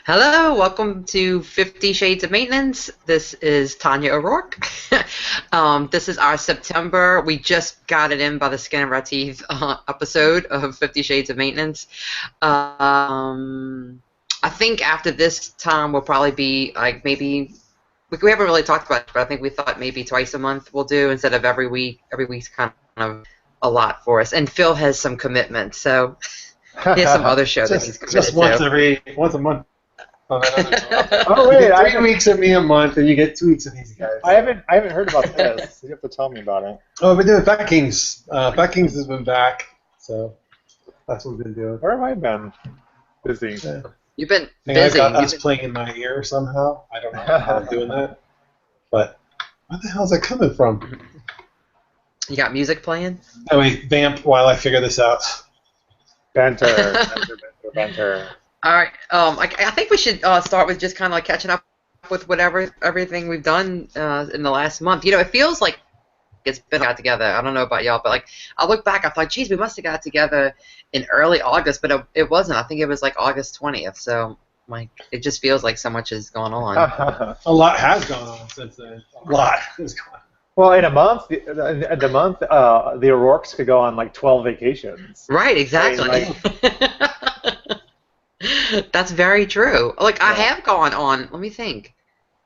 Hello, welcome to 50 Shades of Maintenance. This is Tanya O'Rourke. This is our September, we just got it in by the skin of our teeth episode of 50 Shades of Maintenance. I think after this time will probably be like maybe, we haven't really talked about it, but I think we thought maybe twice a month we'll do instead of every week. Every week's kind of a lot for us. And Phil has some commitments, so he has some other show that he's committed just once a month on that other job. Oh You wait, get 3 weeks of me a month, and you get 2 weeks of these guys. I haven't heard about this. You have to tell me about it. Oh, we've been doing Bat Kings. Bat Kings has been back, so that's what we've been doing. Where have I been? Busy. Yeah. You've been I think I've busy. got us playing in my ear somehow. I don't know how I'm doing that, but where the hell is that coming from? You got music playing? Anyway, vamp while I figure this out. Banter. Banter. All right. I think we should start with just kind of like catching up with everything we've done in the last month. You know, it feels like it's been got together. I don't know about y'all, but like I look back, I thought, geez, we must have got together in early August, but it wasn't. I think it was like August 20th. So like it just feels like so much has gone on. A lot has gone on since then. A lot has gone on. Well, in a month, the O'Rourkes could go on like 12 vacations. Right. Exactly. That's very true. Like I have gone on. Let me think.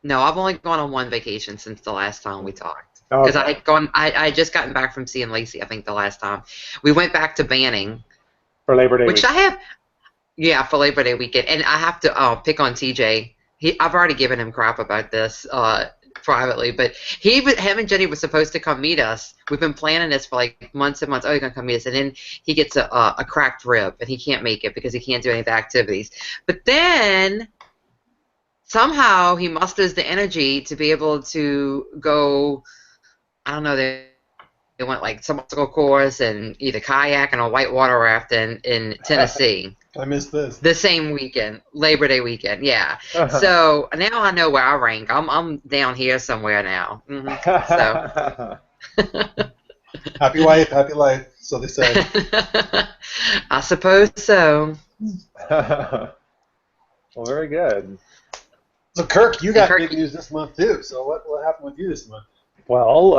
No, I've only gone on one vacation since the last time we talked. Because Okay. I had gone. I had just gotten back from seeing Lacey. I think the last time we went back to Banning, For Labor Day which weekend. I have. Yeah, for Labor Day weekend, and I have to pick on TJ. I've already given him crap about this privately, but him and Jenny were supposed to come meet us. We've been planning this for like months and months. Oh, you're gonna come meet us, and then he gets a cracked rib, and he can't make it because he can't do any of the activities. But then somehow he musters the energy to be able to go. I don't know. They went like some obstacle course and either kayak and a whitewater raft in Tennessee. I missed this. The same weekend, Labor Day weekend, yeah. So now I know where I rank. I'm down here somewhere now. So Happy wife, happy life, so they say. I suppose so. Well, very good. So Kirk, you got Kirk- big news this month too. So what happened with you this month? Well,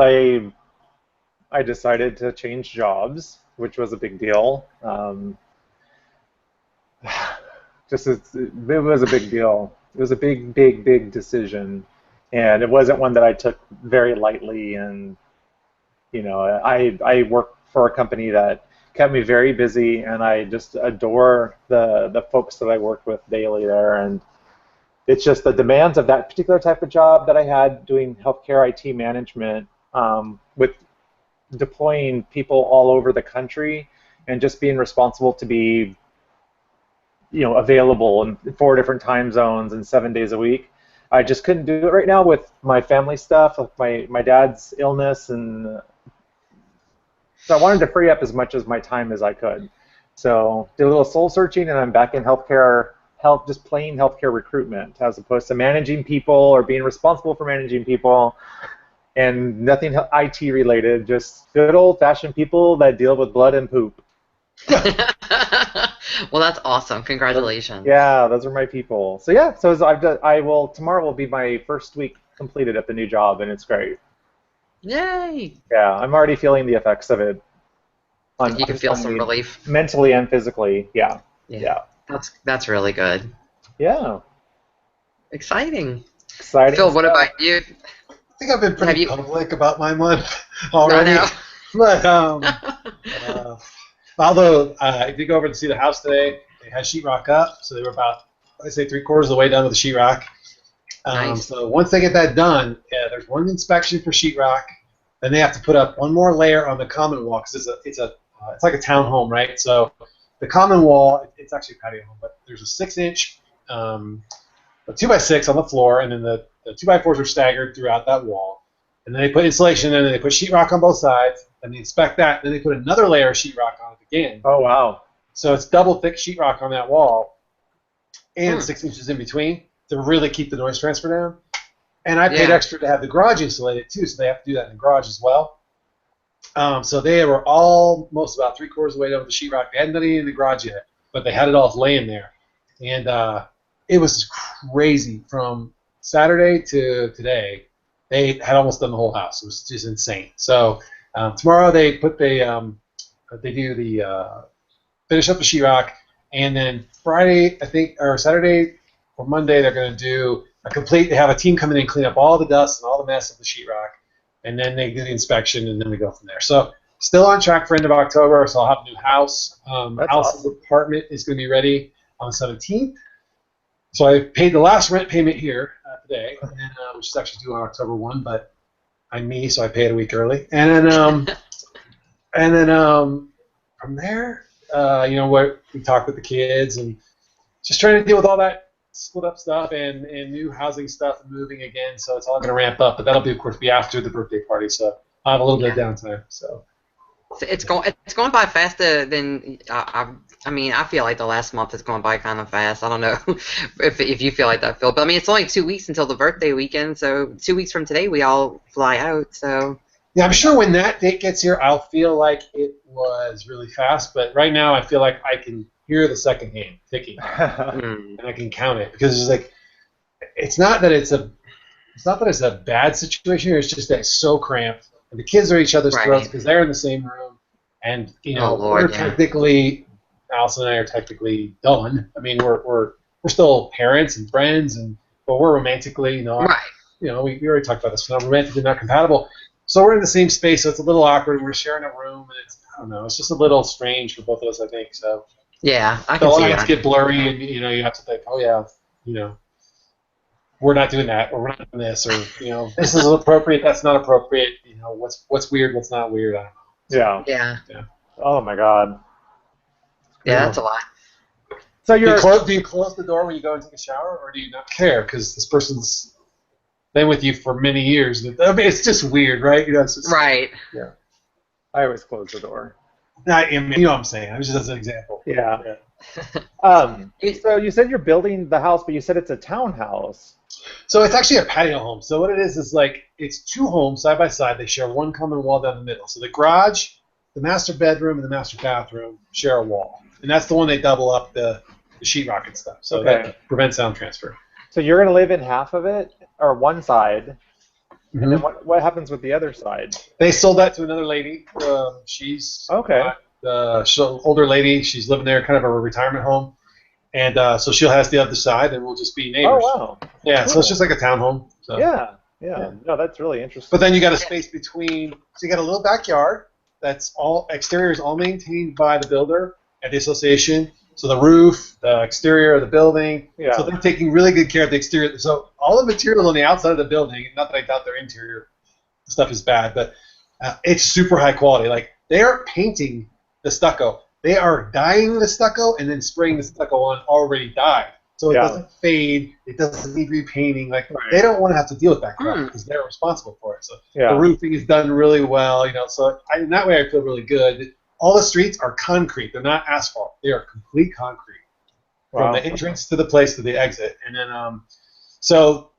I decided to change jobs, which was a big deal. It was a big deal. It was a big decision, and it wasn't one that I took very lightly. And you know, I work for a company that kept me very busy, and I just adore the folks that I worked with daily there. And it's just the demands of that particular type of job that I had doing healthcare IT management, with deploying people all over the country and just being responsible to be, you know, available in 4 different time zones and 7 days a week. I just couldn't do it right now with my family stuff, like my dad's illness, and so I wanted to free up as much of my time as I could. So did a little soul searching, and I'm back in just plain healthcare recruitment, as opposed to managing people or being responsible for managing people, and nothing IT related, just good old-fashioned people that deal with blood and poop. Well, that's awesome. Congratulations. Yeah, those are my people. So yeah, so tomorrow will be my first week completed at the new job, and it's great. Yay! Yeah, I'm already feeling the effects of it. You can feel some relief. Mentally and physically. Yeah. Yeah. That's really good. Yeah. Exciting. Exciting. Phil, what stuff. about you? I think I've been pretty Have you- public about my month already. I know. But although I did go over to see the house today, they had sheetrock up, so they were about, I'd say, 3/4 of the way done with the sheetrock. Nice. So once they get that done, there's one inspection for sheetrock, then they have to put up one more layer on the common wall, because it's like a town home, right? So the common wall, it's actually a patio home, but there's a 6-inch, a 2x6 on the floor, and then the 2x4s are staggered throughout that wall. And then they put insulation in, and they put sheetrock on both sides, and they inspect that. Then they put another layer of sheetrock on it again. Oh wow. So it's double thick sheetrock on that wall, and 6 inches in between to really keep the noise transfer down. And I paid extra to have the garage insulated too, so they have to do that in the garage as well. So they were almost about 3/4 of the way done with the sheetrock. They hadn't done any in the garage yet, but they had it all laying there. And it was crazy from Saturday to today. They had almost done the whole house. It was just insane. So tomorrow they do the finish up the sheetrock, and then Friday, I think, or Saturday or Monday, they're going to do a complete. They have a team come in and clean up all the dust and all the mess of the sheetrock, and then they do the inspection, and then we go from there. So still on track for end of October. So I'll have a new house. That's Allison's awesome. apartment is going to be ready on the 17th. So I paid the last rent payment here today, and then, which is actually due on October 1, but I'm me, so I pay it a week early. And then from there, what we talked with the kids and just trying to deal with all that split up stuff and new housing stuff and moving again. So it's all going to ramp up, but that'll be, of course, be after the birthday party. So I'll have a little bit of downtime. So It's going by faster than I feel like the last month is going by kind of fast. I don't know if you feel like that, Phil. But I mean, it's only 2 weeks until the birthday weekend. So 2 weeks from today, we all fly out. So yeah, I'm sure when that date gets here, I'll feel like it was really fast. But right now, I feel like I can hear the second hand ticking, and I can count it because it's like it's not that it's a bad situation here. It's just that it's so cramped, and the kids are at each other's throats because they're in the same room, and we're technically, Allison and I are technically done. I mean, we're still parents and friends, but we're romantically, right. We already talked about this. We're not romantically not compatible. So we're in the same space, so it's a little awkward. We're sharing a room, and I don't know. It's just a little strange for both of us, I think. So yeah, I the can see lines that. get blurry, and you have to think, oh yeah, we're not doing that, or we're not doing this, or this is appropriate, that's not appropriate. What's weird, what's not weird. I don't know. Yeah. Oh my God. Yeah, that's a lot. So do you close the door when you go and take a shower, or do you not care because this person's been with you for many years? I mean, it's just weird, right? It's just, right. Yeah. I always close the door. I mean, you know what I'm saying. Just as an example. Yeah. So you said you're building the house, but you said it's a townhouse. So it's actually a patio home. So what it is like it's two homes side by side. They share one common wall down the middle. So the garage, the master bedroom, and the master bathroom share a wall, and that's the one they double up the sheetrock and stuff. So that prevents sound transfer. So you're gonna live in half of it, or one side, and then what happens with the other side? They sold that to another lady. She's older lady. She's living there, kind of a retirement home, and so she'll have the other side, and we'll just be neighbors. Oh wow! Yeah, cool. So it's just like a townhome. So. Yeah. No, that's really interesting. But then you got a space between. So you got a little backyard. That's all exterior is all maintained by the builder and the association. So the roof, the exterior of the building. Yeah. So they're taking really good care of the exterior. So all the material on the outside of the building, not that I doubt their interior stuff is bad, but it's super high quality. Like they aren't painting the stucco. They are dyeing the stucco and then spraying the stucco on already dyed. So it doesn't fade. It doesn't need repainting. Like they don't want to have to deal with that crap because they're responsible for it. So the roofing is done really well. So in that way I feel really good. All the streets are concrete. They're not asphalt. They are complete concrete from the entrance to the place to the exit. And then so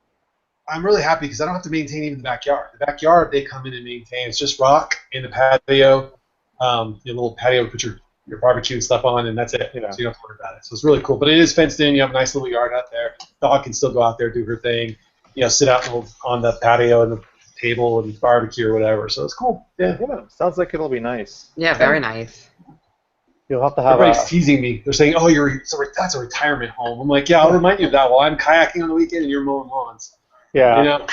I'm really happy because I don't have to maintain even the backyard. The backyard they come in and maintain. It's just rock in the patio, your little patio to put your barbecue and stuff on, and that's it. So you don't have to worry about it. So it's really cool. But it is fenced in. You have a nice little yard out there. Dog can still go out there, do her thing. Sit out on the patio and the table and barbecue or whatever. So it's cool. Yeah. Sounds like it'll be nice. Yeah, very nice. You'll have to have. Everybody's teasing me. They're saying, "Oh, that's a retirement home." I'm like, "Yeah, I'll remind you of that while I'm kayaking on the weekend and you're mowing lawns." Yeah.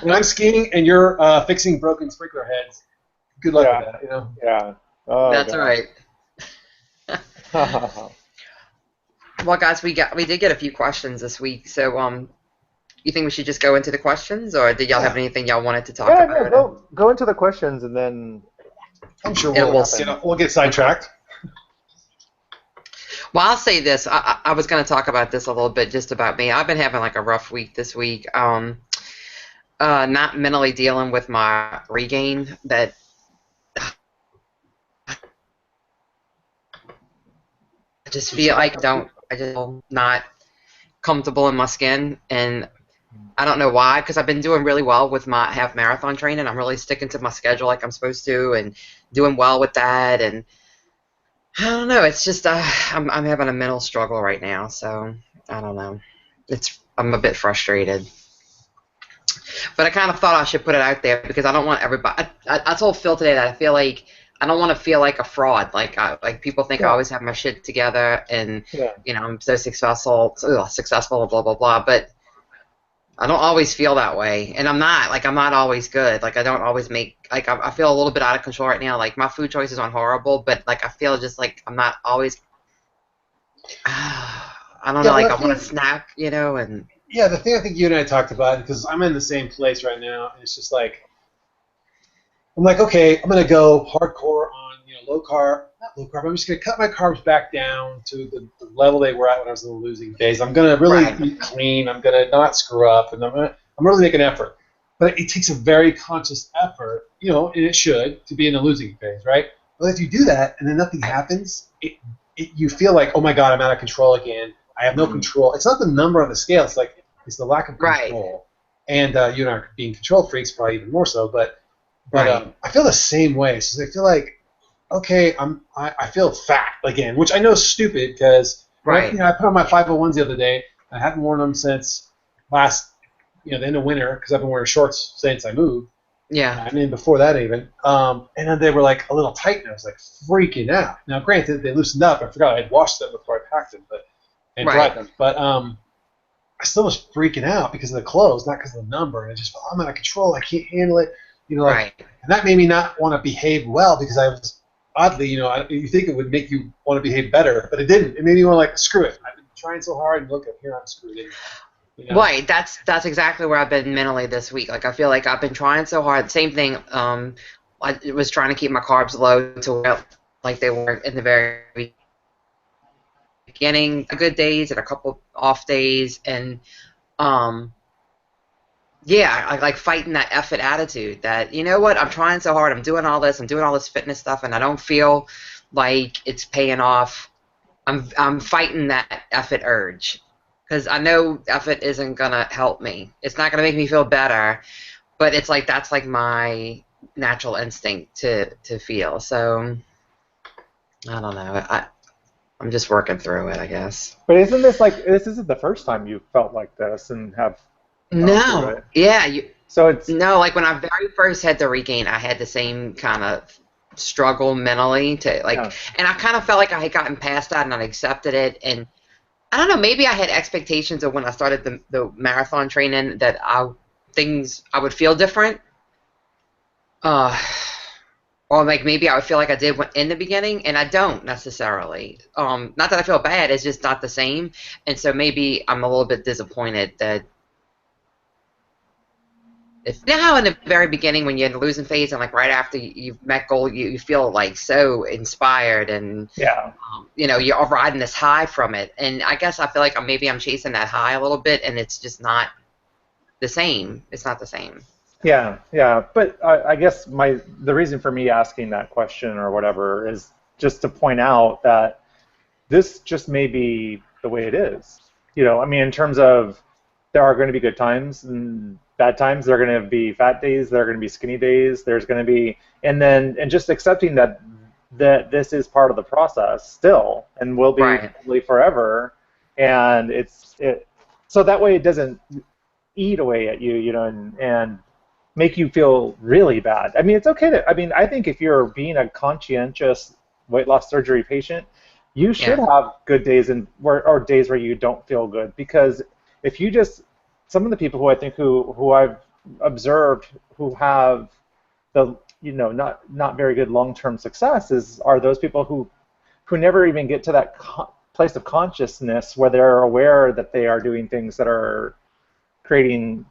When I'm skiing and you're fixing broken sprinkler heads, good luck with that. Yeah. Oh, that's right. Well, guys, we did get a few questions this week, so you think we should just go into the questions, or did y'all have anything y'all wanted to talk about? Yeah, go into the questions, and then I'm sure we'll get sidetracked. Well, I'll say this. I was going to talk about this a little bit, just about me. I've been having like a rough week this week. Not mentally dealing with my regain that. I just feel like I just not comfortable in my skin, and I don't know why, because I've been doing really well with my half marathon training. I'm really sticking to my schedule like I'm supposed to, and doing well with that. And I don't know. It's just I'm having a mental struggle right now. So I don't know. I'm a bit frustrated. But I kind of thought I should put it out there because I don't want everybody. I told Phil today that I feel like I don't want to feel like a fraud. Like people think I Yeah. always have my shit together and Yeah. I'm so successful, blah blah blah. But I don't always feel that way, and I'm not. Like I'm not always good. Like I don't always make. Like I feel a little bit out of control right now. Like my food choices aren't horrible, but like I feel just like I'm not always. I don't know. Yeah, Like well, I want to snack, and yeah, the thing I think you and I talked about, because I'm in the same place right now, and it's just like, I'm like, okay, I'm gonna go hardcore on low carb, not low carb. I'm just gonna cut my carbs back down to the level they were at when I was in the losing days. I'm gonna really Right. eat clean. I'm gonna not screw up, and I'm really make an effort. But it takes a very conscious effort, and it should, to be in the losing phase, right? But if you do that and then nothing happens, you feel like, oh my God, I'm out of control again. I have no control. It's not the number on the scale. It's the lack of control. Right. And you and I being control freaks, probably even more so. But Right. I feel the same way. So I feel like, okay, I feel fat again, which I know is stupid because Right. I put on my 501s the other day. I haven't worn them since last, the end of winter because I've been wearing shorts since I moved. Yeah. I mean, before that even. And then they were like a little tight, and I was like freaking out. Now, granted, they loosened up. I forgot I had washed them before I packed them, and Right. dried them. But I still was freaking out because of the clothes, not because of the number. And I just felt I'm out of control. I can't handle it. Right. And that made me not want to behave well because I was oddly, you think it would make you want to behave better, but it didn't. It made me want to screw it. I've been trying so hard, and look, here I'm screwed in. Right. That's exactly where I've been mentally this week. Like I feel like I've been trying so hard. Same thing. I was trying to keep my carbs low to where like they were in the very beginning. Good days and a couple off days, and yeah, I like fighting that effort attitude. That what, I'm trying so hard. I'm doing all this fitness stuff, and I don't feel like it's paying off. I'm fighting that effort urge. Because I know effort isn't going to help me. It's not going to make me feel better, but it's like that's like my natural instinct to feel. So, I don't know. I'm just working through it, I guess. But this isn't the first time you felt like this and have gone through No. it. Yeah. So it's No, like when I very first had the regain, I had the same kind of struggle mentally to Yeah. and I kind of felt like I had gotten past that and I accepted it, and I don't know, maybe I had expectations of when I started the marathon training that I would feel different. Or like maybe I would feel like I did in the beginning, and I don't necessarily. Not that I feel bad, it's just not the same. And so maybe I'm a little bit disappointed that how in the very beginning when you're in the losing phase and like right after you've met goal, you feel like so inspired and yeah. You're riding this high from it. And I guess I feel like maybe I'm chasing that high a little bit, and it's just not the same. It's not the same. Yeah, yeah, but I guess the reason for me asking that question or whatever is just to point out that this just may be the way it is. I mean, in terms of there are going to be good times and bad times. There are going to be fat days. There are going to be skinny days. There's going to be, and just accepting that this is part of the process still and will be probably forever, and so that way it doesn't eat away at you, and make you feel really bad. I mean, it's okay I think if you're being a conscientious weight loss surgery patient, you should have good days or days where you don't feel good, because if you some of the people who I think who I've observed who have the not very good long-term success are those people who never even get to that place of consciousness where they're aware that they are doing things that are creating,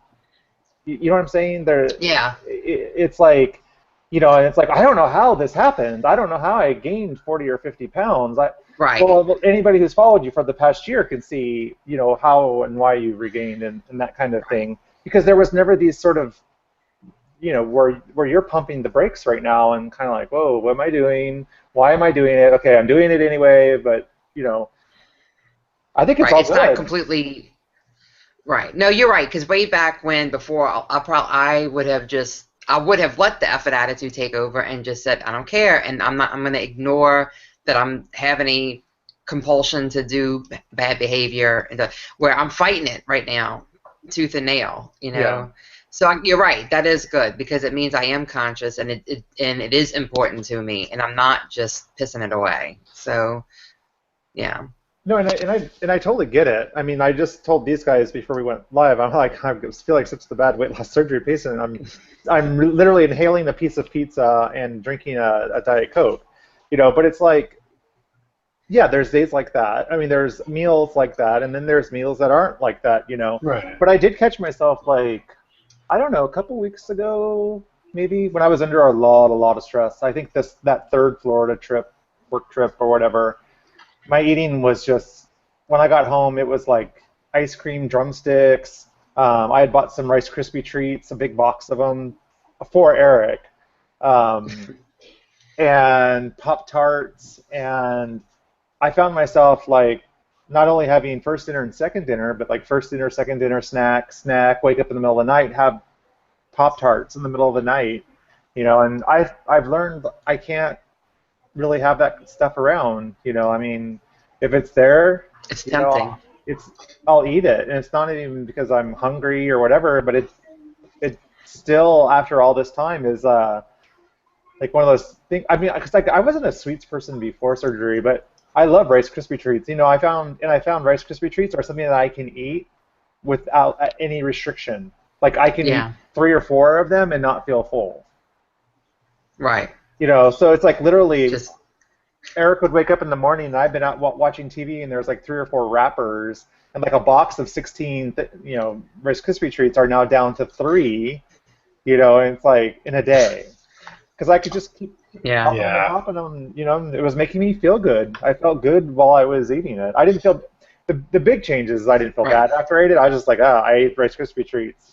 you know what I'm saying? It's like, and it's like, I don't know how this happened. I don't know how I gained 40 or 50 pounds. Well, anybody who's followed you for the past year can see, how and why you regained and that kind of thing. Because there was never these sort of, where you're pumping the brakes right now and kind of like, whoa, what am I doing? Why am I doing it? Okay, I'm doing it anyway, but, I think it's all It's good. not completely right. No, you're right, because way back when, before, I would have let the effort attitude take over and just said, I don't care, and I'm going to ignore that I'm having any compulsion to do bad behavior, and where I'm fighting it right now, tooth and nail, you know. Yeah. So you're right. That is good because it means I am conscious, and it is important to me, and I'm not just pissing it away. So, yeah. No, and I totally get it. I mean, I just told these guys before we went live. I'm like, I feel like such the bad weight loss surgery patient. I'm literally inhaling a piece of pizza and drinking a Diet Coke, you know. But it's like, yeah, there's days like that. I mean, there's meals like that, and then there's meals that aren't like that, you know. Right. But I did catch myself, like, I don't know, a couple weeks ago, maybe, when I was under a lot of stress. I think that third Florida trip, work trip or whatever, my eating was just, when I got home, it was like ice cream drumsticks. I had bought some Rice Krispie treats, a big box of them for Eric, and Pop-Tarts, and I found myself like not only having first dinner and second dinner, but like first dinner, second dinner, snack, wake up in the middle of the night, have Pop-Tarts in the middle of the night, you know, and I've learned I can't really have that stuff around, you know. I mean, if it's there, It's tempting. I'll eat it, and it's not even because I'm hungry or whatever, but it still, after all this time, is like one of those things. I mean, because like I wasn't a sweets person before surgery, but I love Rice Krispie treats. You know, I found Rice Krispie treats are something that I can eat without any restriction. Like I can eat 3 or 4 of them and not feel full. Right. You know, so it's like literally, Just Eric would wake up in the morning and I've been out watching TV and there's like 3 or 4 wrappers and like a box of 16, you know, Rice Krispie treats are now down to 3, you know, and it's like in a day. Because I could just keep popping them, you know, it was making me feel good. I felt good while I was eating it. I didn't feel, the big changes, I didn't feel bad after I ate it. I was just like, I ate Rice Krispie treats.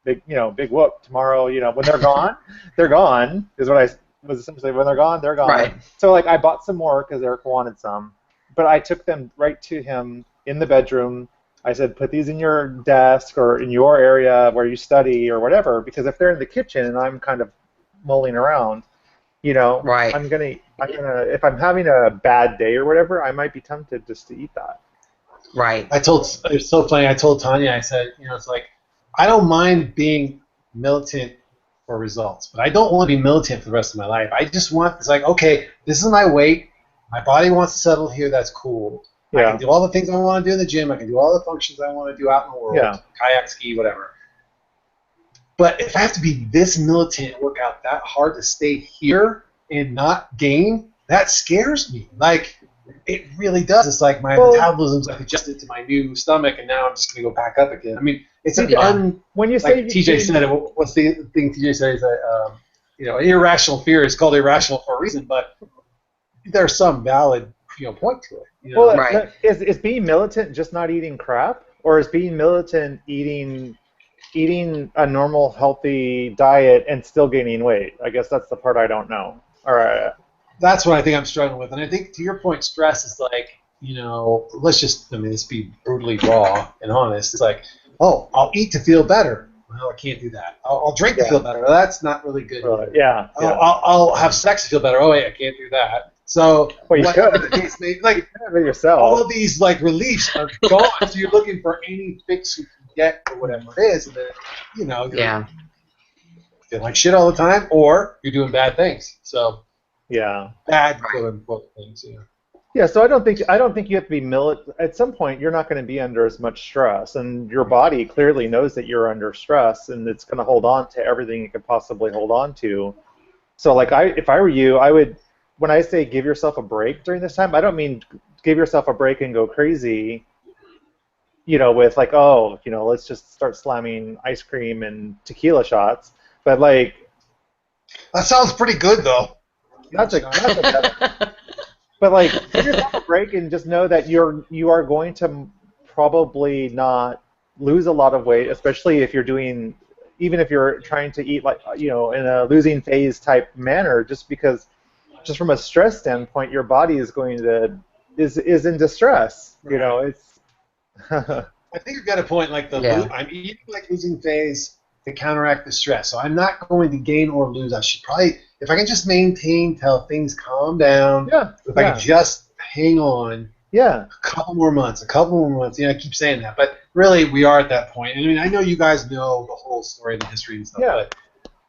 Big, you know, big whoop. Tomorrow, you know, when they're gone, they're gone, is what I was essentially, when they're gone, they're gone. Right. So, like, I bought some more because Eric wanted some, but I took them right to him in the bedroom. I said, put these in your desk or in your area where you study or whatever, because if they're in the kitchen and I'm kind of mulling around, you know, I'm gonna, if I'm having a bad day or whatever, I might be tempted just to eat that. Right. It's so funny, I told Tanya, I said, you know, it's like, I don't mind being militant for results, but I don't want to be militant for the rest of my life. I just want, it's like, okay, this is my weight, my body wants to settle here, that's cool. I can do all the things I want to do in the gym, I can do all the functions I want to do out in the world, kayak, ski, whatever. But if I have to be this militant and work out that hard to stay here and not gain, that scares me. Like, it really does. It's like my metabolism's like adjusted to my new stomach, and now I'm just going to go back up again. I mean, it's when you say like TJ said it. What's the thing TJ said is that you know, irrational fear is called irrational for a reason, but there's some valid, you know, point to it. You know? Well, is being militant just not eating crap, or is being militant eating a normal, healthy diet and still gaining weight? I guess that's the part I don't know. All right. That's what I think I'm struggling with. And I think, to your point, stress is like, you know, let's be brutally raw and honest. It's like, oh, I'll eat to feel better. Well, I can't do that. I'll drink to feel better. Well, that's not really good. Yeah. I'll have sex to feel better. Oh, wait, I can't do that. So, well, you could. The case may, like, yourself. all of these, like, reliefs are gone. So you're looking for any fix you can get or whatever it is. And then, you know, you're feeling like shit all the time, or you're doing bad things. So, bad quote-unquote things. Yeah, so I don't think you have to be militant. At some point, you're not going to be under as much stress, and your body clearly knows that you're under stress, and it's going to hold on to everything it could possibly hold on to. So, like, if I were you, I would, when I say give yourself a break during this time, I don't mean give yourself a break and go crazy, you know, with like, oh, you know, let's just start slamming ice cream and tequila shots. But like, that sounds pretty good, though. That's a better. But like, give yourself a break and just know that you are going to probably not lose a lot of weight, especially if you're doing, even if you're trying to eat like, you know, in a losing phase type manner, just from a stress standpoint, your body is going to is in distress. Right. You know, it's. I think you've got a point. Like I'm eating like losing phase to counteract the stress, so I'm not going to gain or lose. I should probably, if I can just maintain till things calm down. If I can just hang on, Yeah. A couple more months. A couple more months. I keep saying that, but really, we are at that point. And I mean, I know you guys know the whole story and the history and stuff, Yeah. but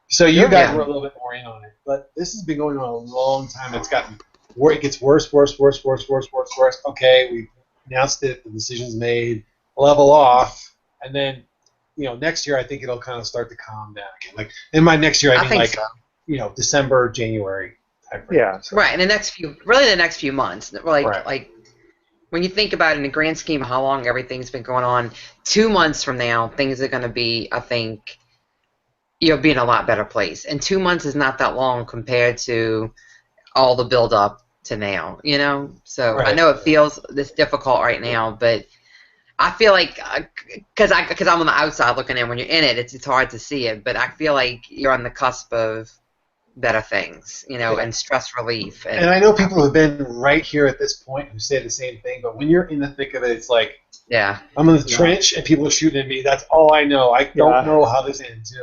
so you guys Yeah. were a little bit more in on it. But this has been going on a long time. It's gotten it gets worse, worse, worse, worse, worse, worse, worse. Okay, we announced it. The decision's made. Level off, and then next year I think it'll kind of start to calm down again. Like in my next year, I mean think like so. December, January type range. Yeah. So, Right, in the next few months, Right. like when you think about it in the grand scheme of how long everything's been going on, 2 months from now, things are going to be, I think, be in a lot better place. And 2 months is not that long compared to all the build up to now, So I Right. know it feels this difficult right now, but I feel like because I'm on the outside looking in. When you're in it, it's hard to see it, but I feel like you're on the cusp of better things, and stress relief. And I know people who've been right here at this point who say the same thing, but when you're in the thick of it, it's like Yeah. I'm in the trench and people are shooting at me. That's all I know. I don't know how this ends.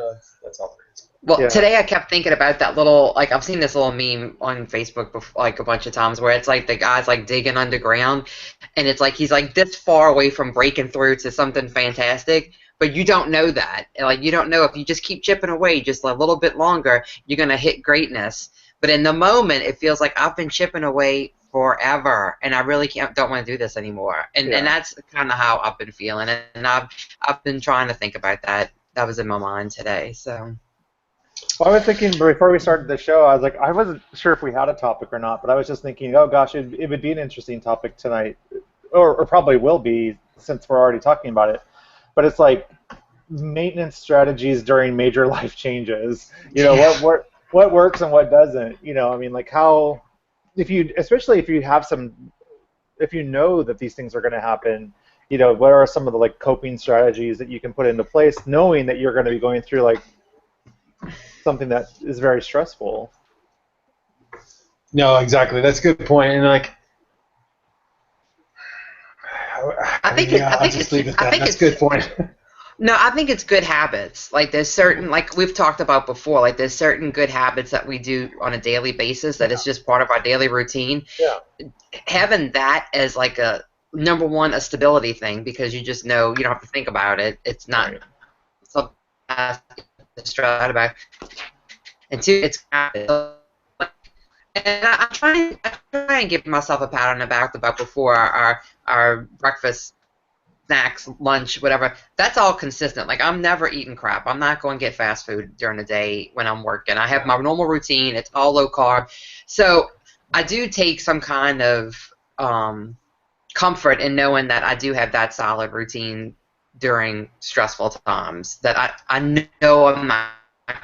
That's all there is. Well, today I kept thinking about that little, I've seen this little meme on Facebook before, a bunch of times where it's like the guy's digging underground, and it's like he's this far away from breaking through to something fantastic, but you don't know that. You don't know if you just keep chipping away just a little bit longer, you're gonna hit greatness. But in the moment, it feels like I've been chipping away forever, and I really don't want to do this anymore. And that's kind of how I've been feeling, and I've been trying to think about that. That was in my mind today, so. Well, I was thinking before we started the show, I was like, I wasn't sure if we had a topic or not, but I was just thinking, oh gosh, it would be an interesting topic tonight, or probably will be since we're already talking about it. But it's like maintenance strategies during major life changes. What works and what doesn't. I mean, like how, especially if you have if you know that these things are going to happen. What are some of the coping strategies that you can put into place, knowing that you're going to be going through something that is very stressful. No, exactly. That's a good point. And I think that's a good point. No, I think it's good habits. There's certain, we've talked about before, there's certain good habits that we do on a daily basis that is just part of our daily routine. Yeah. Having that as a number one, a stability thing, because you just know you don't have to think about it. It's not something to stress about. And two, it's habit. And I try and give myself a pat on the back about before our breakfast, snacks, lunch, whatever. That's all consistent. I'm never eating crap. I'm not going to get fast food during the day when I'm working. I have my normal routine. It's all low carb. So I do take some kind of comfort in knowing that I do have that solid routine during stressful times, that I know I'm not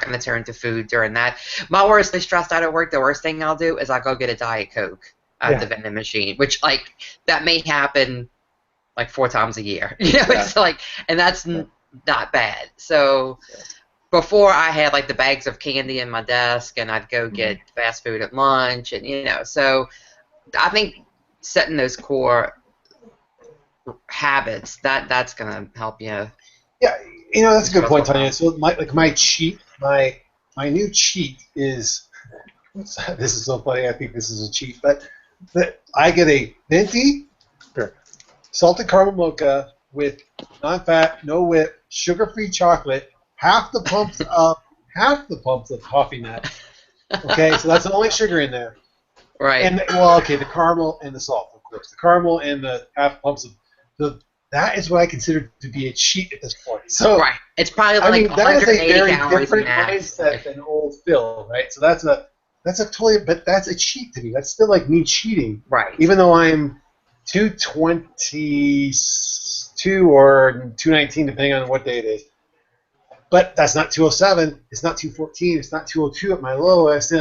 going to turn to food during that. My worst day stressed out at work, the worst thing I'll do is I'll go get a Diet Coke at the vending machine, which that may happen 4 times a year. It's and that's not bad. So before I had the bags of candy in my desk, and I'd go get fast food at lunch, and so I think setting those core habits, that's gonna help you. Yeah, that's a good point, Tanya. So my new cheat is, this is so funny. I think this is a cheat, but I get a venti salted caramel mocha with non-fat, no whip, sugar-free chocolate, half the pumps of coffee nut. Okay, so that's the only sugar in there. Right. And the caramel and the salt, of course. The caramel and the half pumps of that is what I consider to be a cheat at this point. So right, it's probably that is a very different max. mindset than old Phil, right? So that's a cheat to me. That's still me cheating, right? Even though I'm 222 or 219, depending on what day it is. But that's not 207. It's not 214. It's not 202 at my lowest.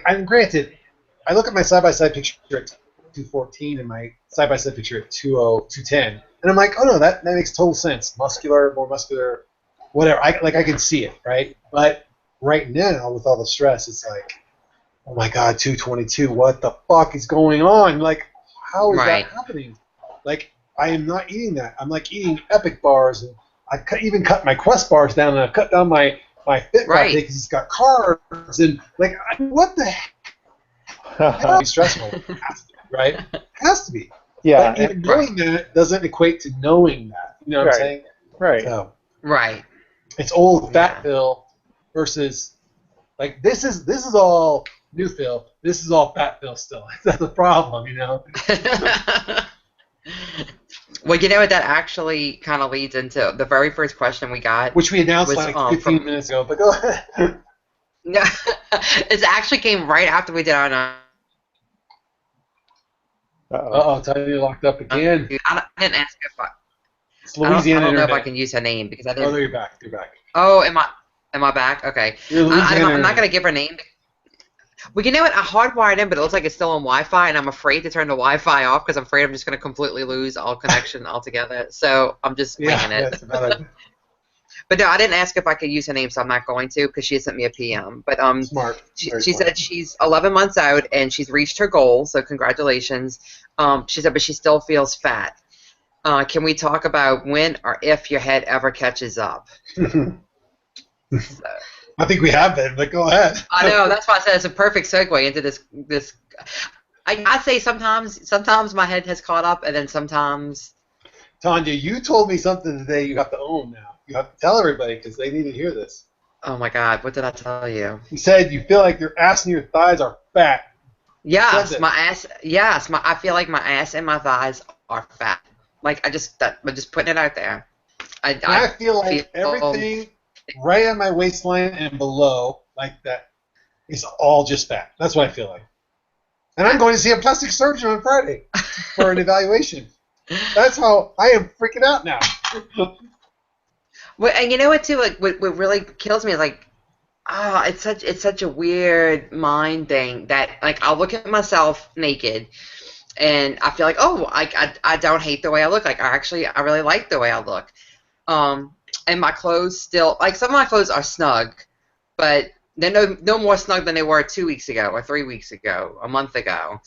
I'm granted, I look at my side-by-side picture at 214 and my side-by-side picture at 210, and I'm like, oh no, that makes total sense. More muscular, whatever. I can see it, right? But right now, with all the stress, it's oh my God, 222. What the fuck is going on? How is that happening? I am not eating that. I'm eating Epic bars, and I even cut my Quest bars down, and I've cut down my Fitbit because it's got carbs, and what the heck? It's stressful, right? Has to be. Yeah, But even knowing that doesn't equate to knowing that. You know what I'm Right. saying? right. So Right. it's old fat Yeah. Phil versus like this is all new Phil. This is all fat Phil still. That's the problem, you know. Well, you know what? That actually kind of leads into the very first question we got. Which we announced Was, like 15 minutes ago. But go ahead. No, it actually came right after we did our. Uh-oh. Tanya locked up again. I didn't ask if It's I Louisiana don't know if I internet. can use her name because I Oh, didn't. there you're back. You're back. Oh, am I back? Okay. You're Louisiana I'm not internet. gonna give her name. Well, you know what? I hardwired in, but it looks like it's still on Wi-Fi, and I'm afraid to turn the Wi-Fi off because I'm afraid I'm just gonna completely lose all connection altogether. So I'm just winging it. That's a bad idea. But no, I didn't ask if I could use her name, so I'm not going to because she sent me a PM. But Smart. she Very smart. said she's 11 months out and she's reached her goal, so congratulations. She said, but she still feels fat. Can we talk about when or if your head ever catches up? I think we have been, but go ahead. I know, that's why I said it's a perfect segue into this. I say sometimes my head has caught up, and then sometimes. Tanya, you told me something today you have to own now. You have to tell everybody because they need to hear this. Oh my God, what did I tell you? You said you feel like your ass and your thighs are fat. Yes, Said my ass. Yes, I feel like my ass and my thighs are fat. Like I'm just putting it out there. I feel like everything right on my waistline and below, like that, is all just fat. That's what I feel like. And I'm going to see a plastic surgeon on Friday for an evaluation. That's how I am freaking out now. Well, and you know what too? Like what really kills me is like, it's such a weird mind thing that like I'll look at myself naked, and I feel like I don't hate the way I look. Like I really like the way I look. And my clothes still like some of my clothes are snug, but they're no more snug than they were 2 weeks ago or 3 weeks ago, a month ago.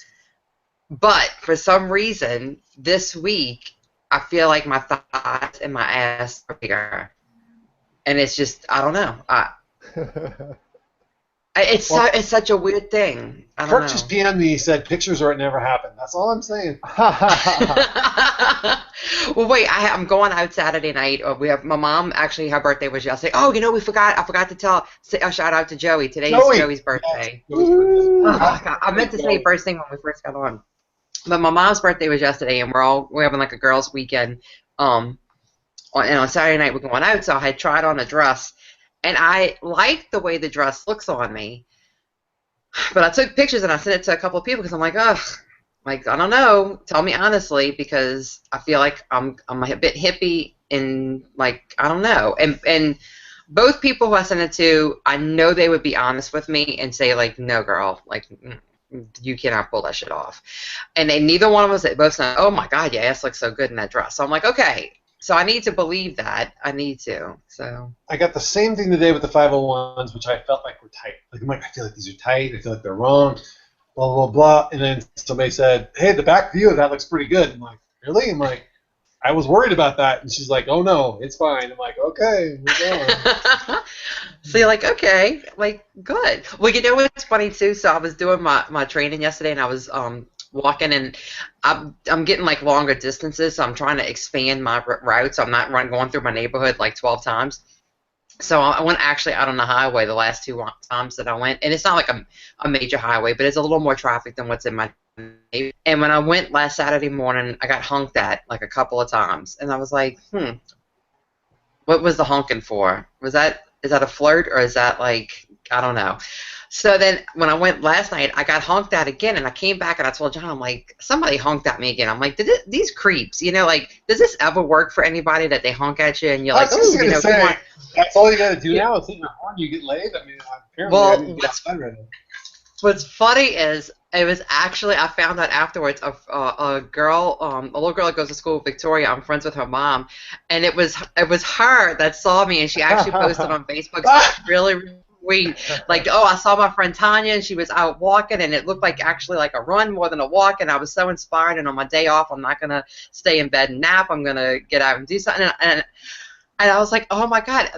But for some reason, this week I feel like my thighs and my ass are bigger. And it's just, I don't know. It's such a weird thing. I don't know. Kirk just PM'd me. He said pictures or it never happened. That's all I'm saying. Well, wait. I'm going out Saturday night. We have my mom. Actually, her birthday was yesterday. Oh, you know, I forgot to say a shout out to Joey. Today is Joey's birthday. I meant to say it first thing when we first got on. But my mom's birthday was yesterday, and we're having like a girls' weekend. And on Saturday night we're going out, so I had tried on a dress, and I like the way the dress looks on me. But I took pictures and I sent it to a couple of people because I'm like, ugh, like I don't know. Tell me honestly, because I feel like I'm a bit hippie and like I don't know. And both people who I sent it to, I know they would be honest with me and say like, no, girl, like. You cannot pull that shit off. And neither one of us, they both said, oh my God, your ass looks so good in that dress. So I'm like, okay, so I need to believe that. I need to. So I got the same thing today with the 501s, which I felt like were tight. Like I'm like, I feel like these are tight. I feel like they're wrong. Blah blah blah. And then somebody said, hey, the back view of that looks pretty good. I'm like, really? I'm like, I was worried about that. And she's like, oh no, it's fine. I'm like, okay, we're going. So you're like, okay, like good. Well, you know what's funny too? So I was doing my training yesterday, and I was walking, and I'm getting like longer distances, so I'm trying to expand my route, so I'm not going through my neighborhood like 12 times. So I went actually out on the highway the last 2 times that I went, and it's not like a major highway, but it's a little more traffic than what's in my neighborhood. And when I went last Saturday morning, I got honked at like a couple of times, and I was like, what was the honking for? Is that a flirt, or is that like, I don't know. So then when I went last night, I got honked at again, and I came back and I told John, I'm like, somebody honked at me again. I'm like, these creeps, you know, like, does this ever work for anybody that they honk at you and you're like, oh, you know, come on. That's all you got to do now is hit your horn, you get laid. I mean, apparently I need to get outside right now. What's funny is it was actually, I found out afterwards, a girl, a little girl that goes to school with Victoria. I'm friends with her mom, and it was her that saw me, and she actually posted on Facebook. Really, really sweet. Like, oh, I saw my friend Tanya, and she was out walking, and it looked like actually like a run more than a walk, and I was so inspired. And on my day off, I'm not gonna stay in bed and nap. I'm gonna get out and do something. And I was like, oh my God,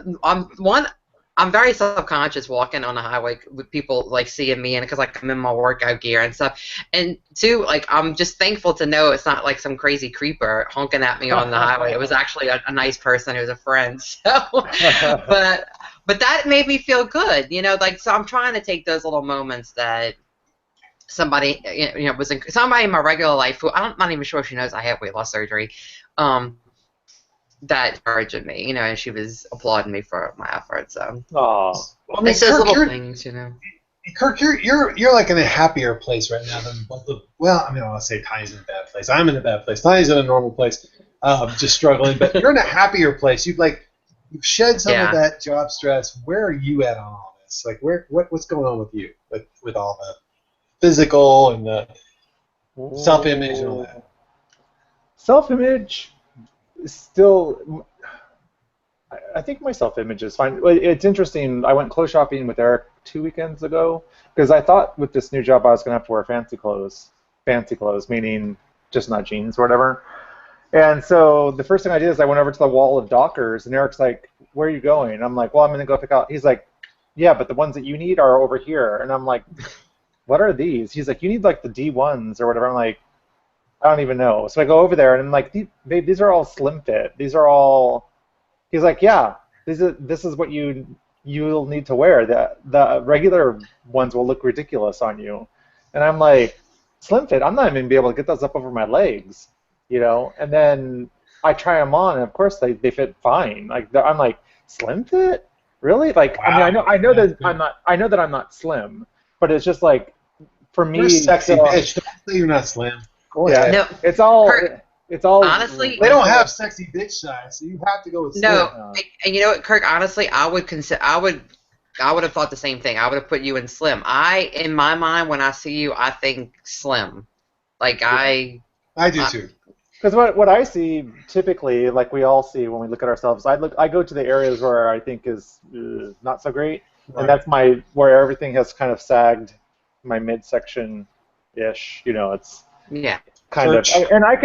I'm very self-conscious walking on the highway with people like seeing me, and because like I'm in my workout gear and stuff. And two, like I'm just thankful to know it's not like some crazy creeper honking at me on the highway. It was actually a nice person who was a friend. So, but that made me feel good, you know. Like so, I'm trying to take those little moments that somebody was somebody in my regular life who I'm not even sure she knows I have weight loss surgery. That encouraged me, you know, and she was applauding me for my efforts. So Oh, Well, I mean, it's those Kirk, little things, you know. You're like in a happier place right now than both of. Well, I mean, I'll say Tiny's in a bad place. I'm in a bad place. Tiny's in a normal place, just struggling. But you're in a happier place. You've shed some of Yeah. that job stress. Where are you at on all this? Like, what's going on with you with all the physical and the self-image and all that? Self-image is still. I think my self-image is fine. It's interesting. I went clothes shopping with Eric 2 weekends ago because I thought with this new job I was going to have to wear fancy clothes. Fancy clothes, meaning just not jeans or whatever. And so the first thing I did is I went over to the wall of Dockers, and Eric's like, "Where are you going?" And I'm like, "Well, I'm going to go pick out." He's like, "Yeah, but the ones that you need are over here." And I'm like, "What are these?" He's like, "You need like the D1s or whatever." I'm like, "I don't even know." So I go over there, and I'm like, "Babe, these are all slim fit. These are all." He's like, "Yeah, this is what you'll need to wear. The regular ones will look ridiculous on you." And I'm like, "Slim fit? I'm not even gonna be able to get those up over my legs, you know?" And then I try them on, and of course they fit fine. I'm like, "Slim fit? Really?" Like, I mean, Wow. I know Yeah, that I'm not slim, but it's just like for me, you're a sexy so, bitch. Don't say you're not slim. Go yeah, ahead. No, it's all honestly, They don't have sexy bitch size, so you have to go with slim. no. And you know what, Kirk? Honestly, I would have thought the same thing. I would have put you in slim. In my mind, when I see you, I think slim. Like I do too. Because what I see typically, like we all see when we look at ourselves, I go to the areas where I think is not so great, and that's where everything has kind of sagged, my midsection ish. You know, it's yeah. kind of, and I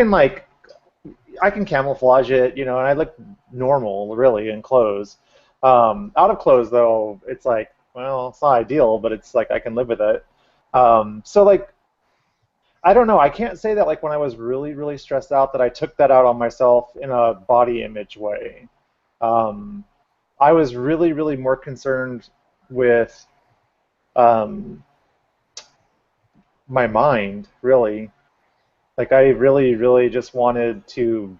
can camouflage it, you know, and I look normal really in clothes. Out of clothes though, it's like, well, it's not ideal, but it's like I can live with it. So like, I don't know. I can't say that like when I was really, really stressed out that I took that out on myself in a body image way. I was really, really more concerned with um, my mind, really. Like I really, really just wanted to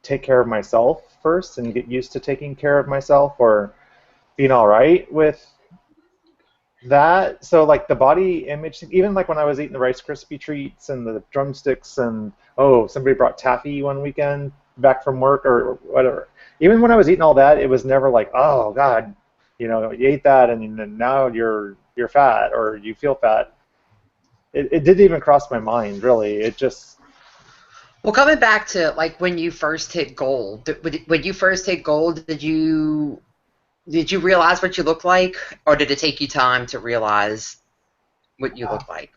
take care of myself first and get used to taking care of myself or being all right with that. So like the body image, even like when I was eating the Rice Krispie treats and the drumsticks and somebody brought taffy one weekend back from work or whatever. Even when I was eating all that, it was never like, oh God, you know, you ate that and now you're fat or you feel fat. It didn't even cross my mind really. It just Well, coming back to like when you first hit gold, when you first hit gold, did you realize what you looked like, or did it take you time to realize what you look like?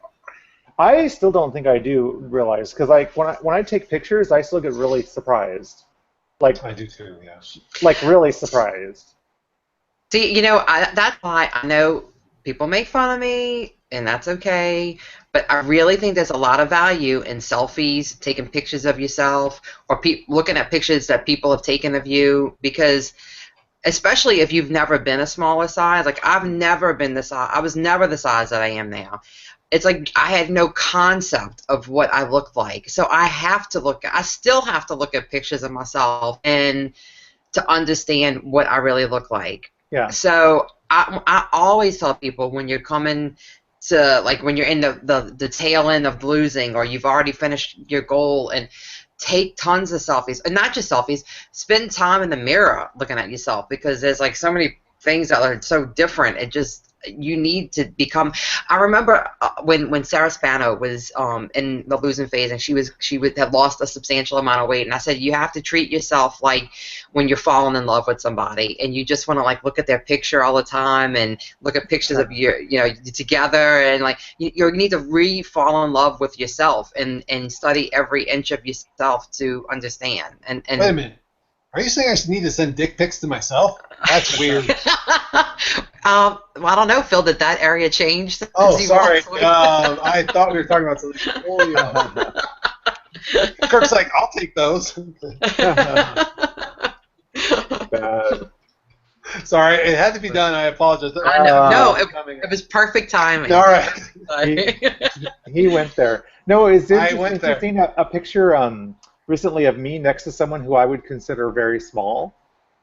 I still don't think I do realize because like when I take pictures, I still get really surprised. Like I do too, yeah. Like really surprised. See, you know, that's why I know people make fun of me, and that's okay. But I really think there's a lot of value in selfies, taking pictures of yourself, or looking at pictures that people have taken of you, because especially if you've never been a smaller size, like I've never been the size, I was never the size that I am now. It's like I had no concept of what I looked like. So I still have to look at pictures of myself and to understand what I really look like. Yeah. So I always tell people when you're coming to, like when you're in the tail end of losing or you've already finished your goal, and take tons of selfies, and not just selfies, spend time in the mirror looking at yourself, because there's like so many things that are so different. You need to become. I remember when Sarah Spano was in the losing phase, and she would have lost a substantial amount of weight, and I said you have to treat yourself like when you're falling in love with somebody, and you just want to like look at their picture all the time and look at pictures of you together, and like you need to fall in love with yourself and study every inch of yourself to understand. And Wait a minute. Are you saying I need to send dick pics to myself? That's weird. Well, I don't know, Phil. Did that area change? Since Oh, you sorry. walked away? I thought we were talking about something totally else. Kirk's like, I'll take those. Bad. Sorry, it had to be done. I apologize. I know. No, Coming. it was perfect timing. All right. He went there. No, it's I went there. interesting. A picture recently of me next to someone who I would consider very small,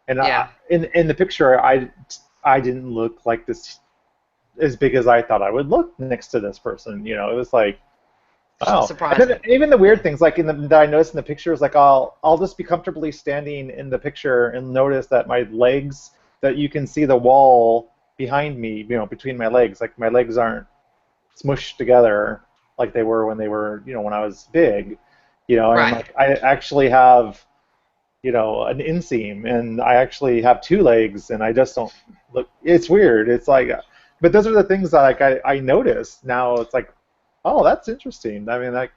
and Yeah. in the picture I didn't look like this as big as I thought I would look next to this person. You know, it was like, wow. Surprising. And then even the weird things like that I noticed in the picture is like I'll just be comfortably standing in the picture and notice that my legs, that you can see the wall behind me, you know, between my legs. Like my legs aren't smushed together like they were when when I was big, you know. Right. And like I actually have, you know, an inseam, and I actually have two legs, and I just don't look. It's weird. It's like, but those are the things that like I notice now. It's like, oh, that's interesting. I mean, like,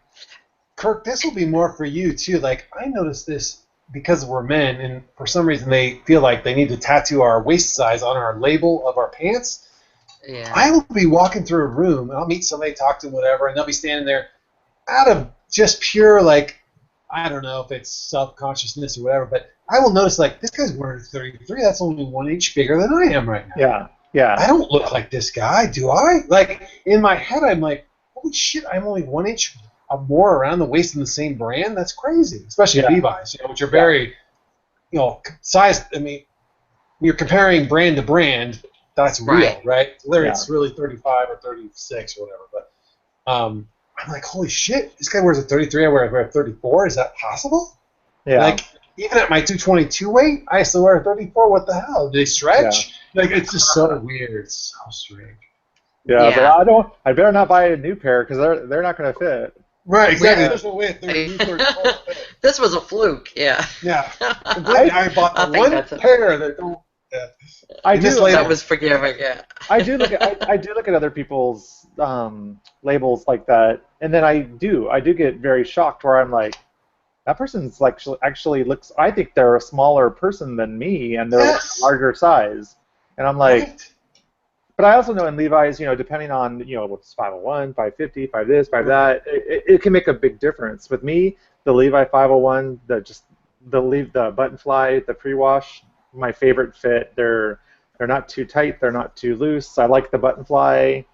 Kirk, this will be more for you too. Like I noticed this because we're men, and for some reason they feel like they need to tattoo our waist size on our label of our pants. Yeah. I will be walking through a room, and I'll meet somebody, talk to them, whatever, and they'll be standing there out of just pure, like, I don't know if it's self-consciousness or whatever, but I will notice, like, this guy's wearing 33. That's only 1 inch bigger than I am right now. yeah, yeah. I don't look like this guy, do I? Like, in my head, I'm like, holy shit, I'm only 1 inch more around the waist in the same brand? That's crazy, especially Yeah. Levi's, you know, which are very, you know, size. I mean, you're comparing brand to brand. That's real, right? Whether it's really 35 or 36 or whatever. But I'm like, holy shit, this guy wears a 33, I wear a 34. Is that possible? Yeah. Like, even at my 222 weight, I still wear a 34. What the hell? Do they stretch? Like, it's just so weird. It's so strange. Yeah, Yeah. but I better not buy a new pair because they're not going to fit. Right, exactly. Yeah. There's no way a 32, 34 fit. This was a fluke. Yeah. Yeah. Completely. I bought I the think one that's it. pair that don't. Yeah. I And do. this label- That was forgiving. Yeah. I do look at I do look at other people's labels like that, and then I do get very shocked where I'm like, that person's like actually looks. I think they're a smaller person than me, and they're Yes. a larger size, and I'm like. Right. But I also know in Levi's, you know, depending on, you know, what's 501, 550, 5 this, 5 that, it can make a big difference. With me, the Levi 501, the button fly, the pre-wash, my favorite fit. They're not too tight, they're not too loose. I like the button fly.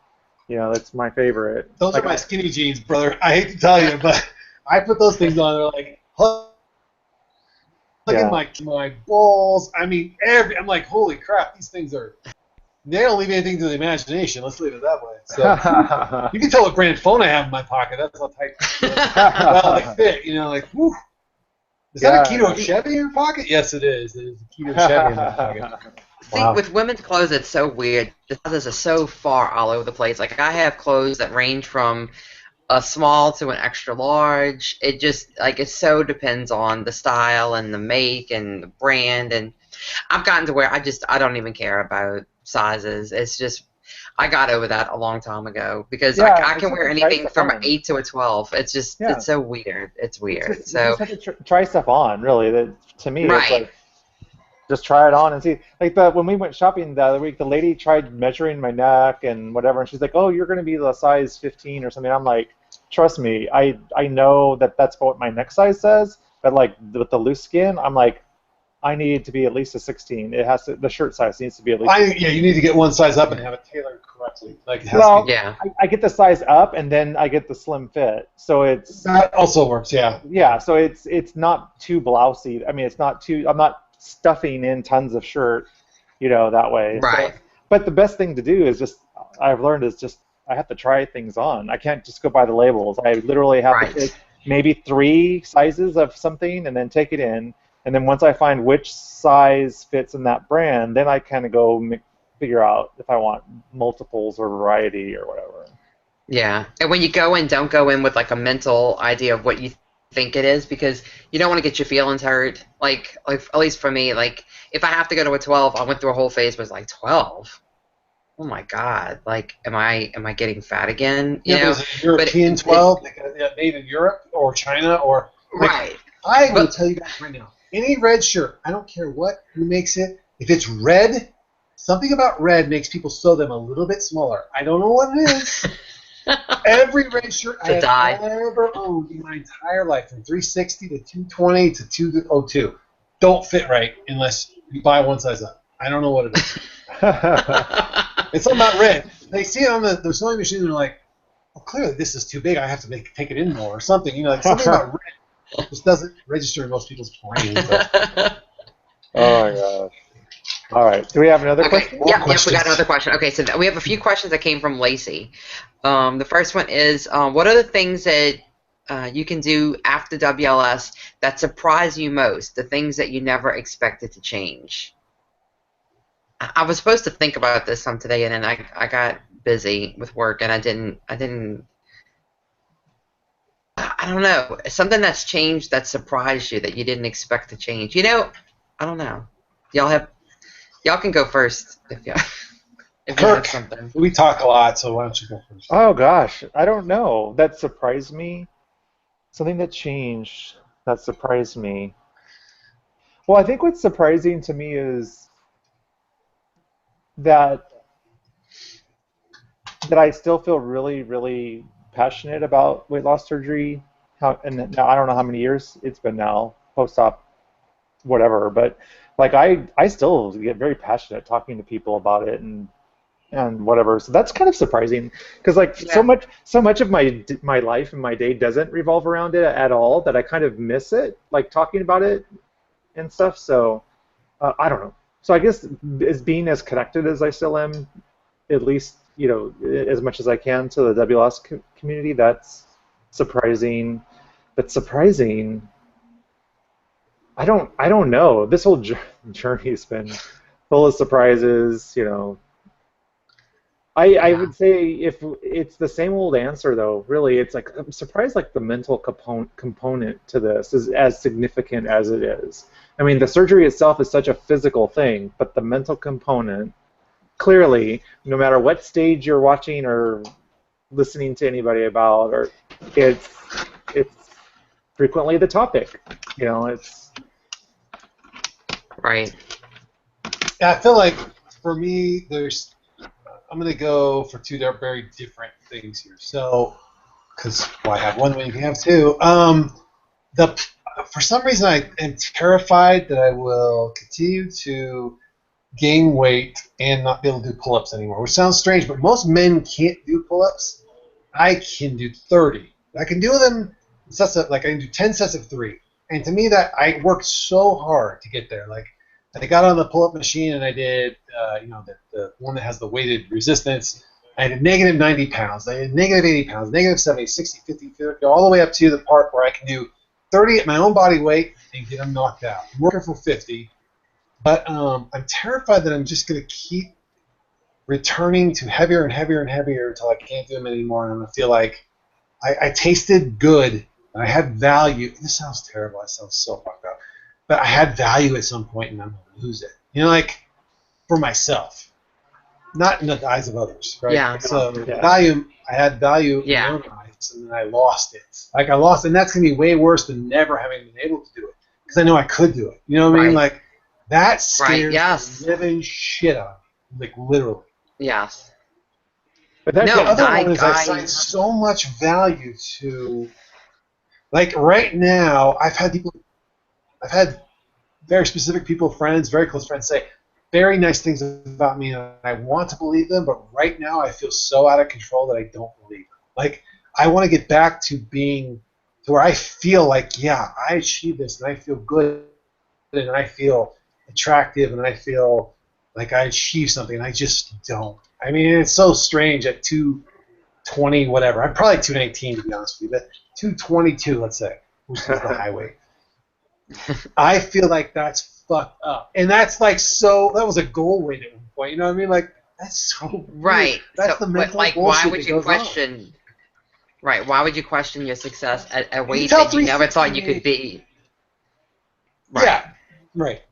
You know, that's my favorite. Those Like, are my skinny jeans, brother. I hate to tell you, but I put those things on. They're like, look Yeah. at my balls. I mean, I'm like, holy crap, these things are. They don't leave anything to the imagination. Let's leave it that way. So you can tell what brand phone I have in my pocket. That's how tight. Well, they fit. You know, like, whew. Is that a Yeah. Keto Chevy in your pocket? Yes, it is. It is a Keto Chevy in my pocket. See, Wow. with women's clothes, it's so weird. The sizes are so far all over the place. Like, I have clothes that range from a small to an extra large. It just, like, it so depends on the style and the make and the brand. And I've gotten to where I don't even care about sizes. It's just, I got over that a long time ago because Yeah, I it's can wear like anything price from an on. 8 to a 12. It's just, Yeah. it's so weird. It's weird. You So, just have to try stuff on, really. To me, Right. it's like, just try it on and see. Like when we went shopping the other week, the lady tried measuring my neck and whatever, and she's like, "Oh, you're going to be the size 15 or something." I'm like, "Trust me, I know that that's what my neck size says, but like with the loose skin, I'm like, I need to be at least a 16. It has to. The shirt size needs to be at least. Yeah, you need to get one size up and have it tailored correctly. Like, it has Well, to be. yeah. I get the size up, and then I get the slim fit. So it's That also works, yeah. yeah. So it's not too blousy. I mean, it's not too. I'm not stuffing in tons of shirt, you know, that way. Right. So, but the best thing to do is just I have to try things on. I can't just go by the labels. I literally have Right. to take maybe 3 sizes of something and then take it in. And then once I find which size fits in that brand, then I kind of go figure out if I want multiples or variety or whatever. Yeah, and when you go in, don't go in with like a mental idea of what you think it is because you don't want to get your feelings hurt. Like at least for me, like if I have to go to a 12, I went through a whole phase was like 12. Oh my God! Like, am I getting fat again? You Yeah, know, but is it European 12, like, made in Europe or China or. Like, right? I will But- tell you guys right now, any red shirt, I don't care who makes it. If it's red, something about red makes people sew them a little bit smaller. I don't know what it is. Every red shirt I have ever owned in my entire life, from 360 to 220 to 202, don't fit right unless you buy one size up. I don't know what it is. It's something about red. They see it on the sewing machine and they're like, well, clearly this is too big. I have to take it in more or something. You know, like something about red just doesn't register in most people's brains. Oh my gosh. All right. Do we have another question? Yeah, we got another question. Okay, so we have a few questions that came from Lacey. The first one is, what are the things that you can do after WLS that surprise you most? The things that you never expected to change. I was supposed to think about this some today, and then I got busy with work, and I didn't. I don't know. Something that's changed that surprised you that you didn't expect to change. You know, I don't know. Y'all can go first if you have something. We talk a lot, so why don't you go first? Oh gosh, I don't know. That surprised me. Something that changed that surprised me. Well, I think what's surprising to me is that I still feel really, really passionate about weight loss surgery. And now I don't know how many years it's been now, post-op, whatever. But like I still get very passionate talking to people about it and whatever. So that's kind of surprising because like so much of my life and my day doesn't revolve around it at all that I kind of miss it, like talking about it and stuff. So I don't know. So I guess as being as connected as I still am, at least, you know, as much as I can to the WLS community, that's surprising. But surprising, I don't know. This whole journey's been full of surprises, you know. I would say if it's the same old answer though, really, it's like I'm surprised like the mental component to this is as significant as it is. I mean, the surgery itself is such a physical thing, but the mental component, clearly, no matter what stage you're watching or listening to anybody about, or it's frequently the topic. You know, it's right. Yeah, I feel like for me, I'm going to go for two very different things here. So, because why have one when you can have two? For some reason, I am terrified that I will continue to gain weight and not be able to do pull-ups anymore, which sounds strange, but most men can't do pull-ups. I can do 30. I can do them sets of, like I can do 10 sets of 3. And to me, that I worked so hard to get there. Like I got on the pull-up machine and I did, the one that has the weighted resistance. I did negative 90 pounds. I did negative 80 pounds, negative 70, 60, 50, 50, all the way up to the part where I can do 30 at my own body weight and get them knocked out. I'm working for 50. But I'm terrified that I'm just going to keep returning to heavier and heavier and heavier until I can't do them anymore. And I'm going to feel like I tasted good and I had value. This sounds terrible. I sound so fucked up. But I had value at some point and I'm going to lose it. You know, like for myself. Not in the eyes of others, right? Yeah. So value, I had value in my own eyes and then I lost it. Like I lost it. And that's going to be way worse than never having been able to do it. Because I know I could do it. You know what I mean? Like, that scares the living shit out of me, like literally. Yes. But that's the other one is I assign so much value to, like right now, I've had very specific people, friends, very close friends say very nice things about me, and I want to believe them, but right now I feel so out of control that I don't believe them. Like, I want to get back to being, to where I feel like, yeah, I achieved this, and I feel good, and I feel attractive, and I feel like I achieved something, and I just don't. I mean, it's so strange at 220, whatever. I'm probably 219 to be honest with you, but 222, let's say, which is the high weight. I feel like that's fucked up, and that's like so. That was a goal weight at one point. You know what I mean? Like that's so right. That's so, the mental like, bullshit why would you question? On. Right. Why would you question your success at a weight that you never thought you could be? Right. Yeah. Right.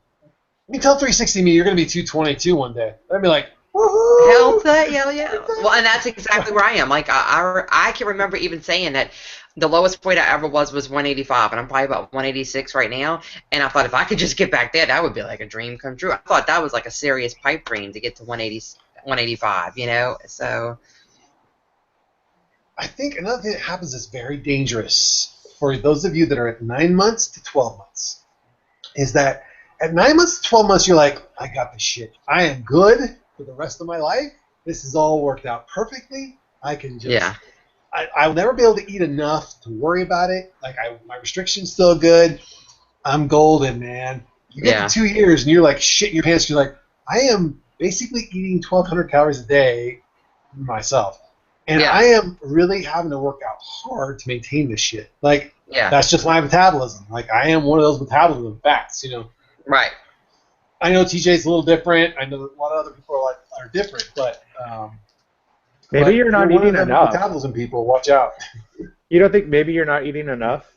You tell 360 me you're going to be 222 one day. I'd be like, woohoo! Hell yeah. Well, and that's exactly where I am. Like, I can remember even saying that The lowest weight I ever was 185, and I'm probably about 186 right now. And I thought if I could just get back there, that would be like a dream come true. I thought that was like a serious pipe dream to get to 180, 185, you know? So, I think another thing that happens that's very dangerous for those of you that are at 9 months to 12 months is that at 9 months to 12 months, you're like, I got this shit. I am good for the rest of my life. This is all worked out perfectly. I can just, yeah. I'll never be able to eat enough to worry about it. Like, my restriction's still good. I'm golden, man. You get to 2 years and you're like shitting your pants. You're like, I am basically eating 1,200 calories a day myself. And I am really having to work out hard to maintain this shit. Like, that's just my metabolism. Like, I am one of those metabolism bats, you know. Right. I know TJ's a little different. I know a lot of other people are different, but maybe you're not eating enough. Metabolism people, watch out. You don't think maybe you're not eating enough?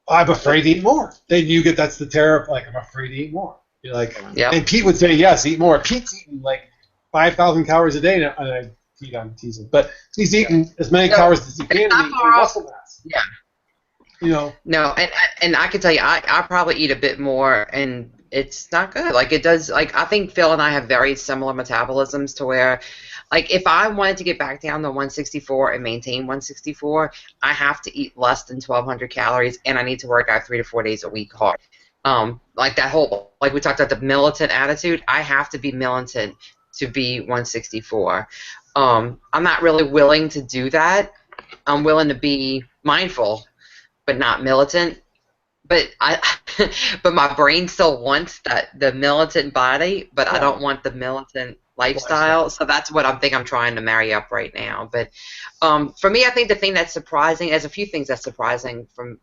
I'm afraid to eat more. Then you get that's the terror of like I'm afraid to eat more. You're like, and Pete would say yes, eat more. Pete's eating like 5,000 calories a day, and I'm teasing, but he's eating as many calories as he can to maintain muscle mass. Yeah. You know. No, and I can tell you, I probably eat a bit more, and it's not good. Like it does. Like I think Phil and I have very similar metabolisms to where, like if I wanted to get back down to 164 and maintain 164, I have to eat less than 1,200 calories, and I need to work out 3 to 4 days a week hard. Like that whole, like we talked about the militant attitude. I have to be militant to be 164. I'm not really willing to do that. I'm willing to be mindful, but not militant. But but my brain still wants the militant body, but I don't want the militant lifestyle. So that's what I'm trying to marry up right now. But for me, I think the thing that's surprising, there's a few things that's surprising from.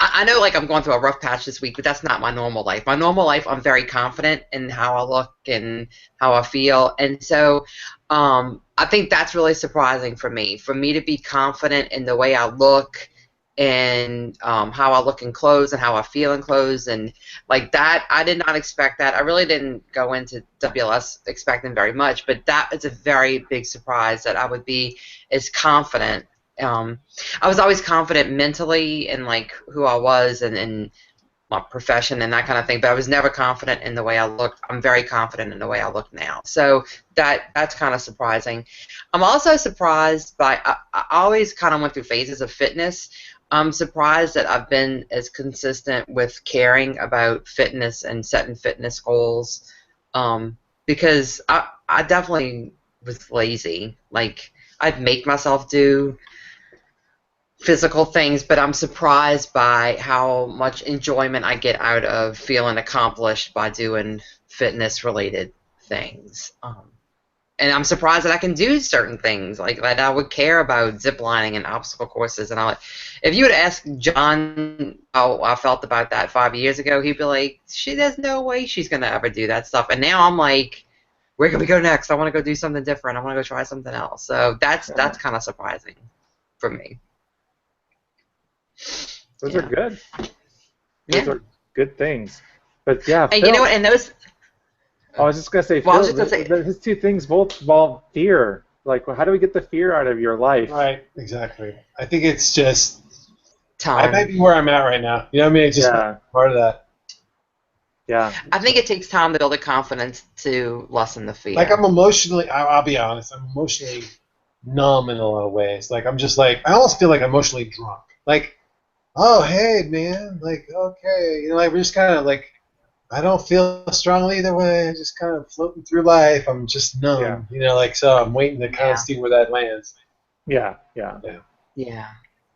I know, like, I'm going through a rough patch this week, but that's not my normal life. My normal life, I'm very confident in how I look and how I feel. And so I think that's really surprising for me to be confident in the way I look and how I look in clothes and how I feel in clothes. And, like, that, I did not expect that. I really didn't go into WLS expecting very much, but that is a very big surprise that I would be as confident. I was always confident mentally in like who I was and in my profession and that kind of thing, but I was never confident in the way I looked. I'm very confident in the way I look now. So that's kind of surprising. I'm also surprised by, I always kind of went through phases of fitness. I'm surprised that I've been as consistent with caring about fitness and setting fitness goals because I definitely was lazy. Like, I'd make myself do physical things, but I'm surprised by how much enjoyment I get out of feeling accomplished by doing fitness-related things. And I'm surprised that I can do certain things, like that I would care about zip lining and obstacle courses and all that. If you would ask John how I felt about that 5 years ago, he'd be like, there's no way she's going to ever do that stuff. And now I'm like, where can we go next? I want to go do something different. I want to go try something else. So that's kind of surprising for me. Those are good. Those are good things. But yeah, and you know what? And those. I was just gonna say, well, Phil, his two things both involve fear. Like, how do we get the fear out of your life? Right. Exactly. I think it's just time. I might be where I'm at right now. You know what I mean? It's just part of that. Yeah. I think it takes time to build the confidence to lessen the fear. Like, I'm emotionally. I'll be honest. I'm emotionally numb in a lot of ways. Like, I'm just like I almost feel like emotionally drunk. Like. Oh, hey, man, like, okay, you know, like, we're just kind of, like, I don't feel strongly either way, I'm just kind of floating through life, I'm just numb, you know, like, so I'm waiting to kind of see where that lands. Yeah.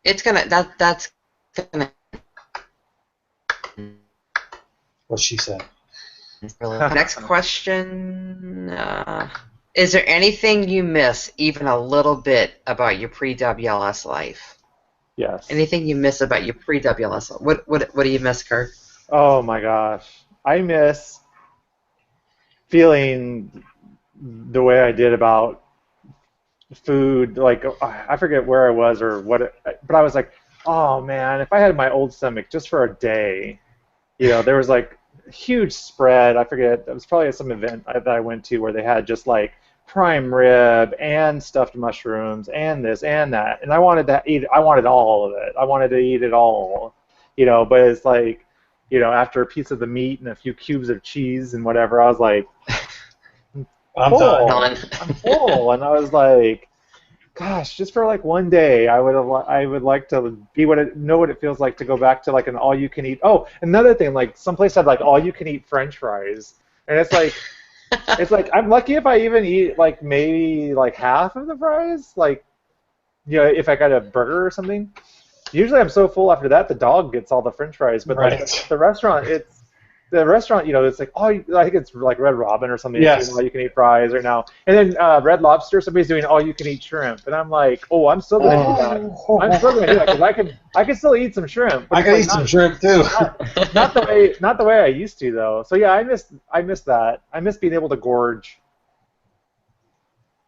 It's gonna, that's gonna. What she said. Next question, is there anything you miss even a little bit about your pre-WLS life? Yes. Anything you miss about your pre-WLS? What do you miss, Kurt? Oh my gosh, I miss feeling the way I did about food. Like, I forget where I was or what, but I was like, oh man, if I had my old stomach just for a day, you know, there was like a huge spread. I forget. It was probably at some event that I went to where they had just like prime rib and stuffed mushrooms and this and that, and I wanted to eat. I wanted all of it. I wanted to eat it all, But it's like, after a piece of the meat and a few cubes of cheese and whatever, I was like, I'm full. done. I'm full, and I was like, gosh, just for like one day, I would like to know what it feels like to go back to like an all-you-can-eat. Oh, another thing, like someplace had like all-you-can-eat French fries, and it's like I'm lucky if I even eat like maybe like half of the fries, like if I got a burger or something. Usually I'm so full after that the dog gets all the French fries, but Right. like the restaurant, it's like, oh, I think it's like Red Robin or something. Yes. It's doing all you can eat fries right now, and then Red Lobster, somebody's doing all you can eat shrimp, and I'm like, oh, I'm still gonna do that. I'm still gonna do that because I can still eat some shrimp. I can eat some shrimp too. Not the way I used to though. So yeah, I miss that. I miss being able to gorge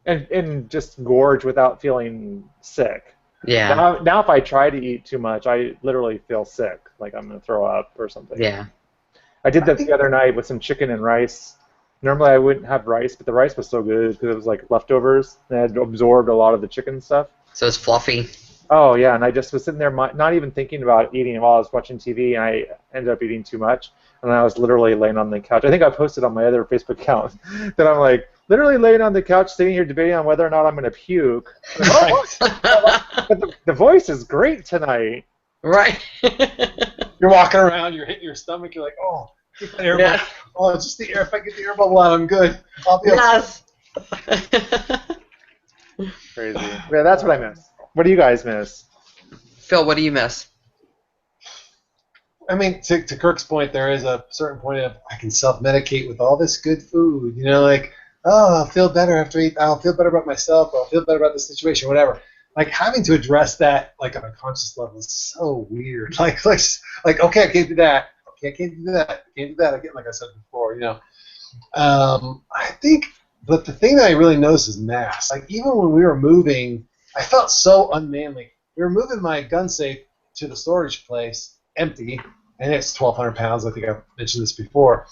and just gorge without feeling sick. Yeah. Now if I try to eat too much, I literally feel sick, like I'm gonna throw up or something. Yeah. I did that the other night with some chicken and rice. Normally I wouldn't have rice, but the rice was so good because it was like leftovers and I had absorbed a lot of the chicken stuff. So it's fluffy. Oh yeah, and I just was sitting there not even thinking about eating while I was watching TV, and I ended up eating too much, and I was literally laying on the couch. I think I posted on my other Facebook account that I'm like literally laying on the couch, sitting here debating on whether or not I'm going to puke. But the voice is great tonight. Right. You're walking around, you're hitting your stomach, you're like, oh, get that air bubble. Oh, it's just the air. If I get the air bubble out, I'm good. I'll be Yes. Crazy. Yeah, that's what I miss. What do you guys miss? Phil, what do you miss? I mean, to Kirk's point, there is a certain point of I can self-medicate with all this good food. Like, oh, I'll feel better after eat. I'll feel better about myself. Or I'll feel better about the situation, whatever. Like having to address that like on a conscious level is so weird. Like okay, I can't do that. Okay, I can't do that. I can't do that again. Like I said before, I think, but the thing that I really noticed is mass. Like even when we were moving, I felt so unmanly. We were moving my gun safe to the storage place, empty, and it's 1,200 pounds. I think I mentioned this before.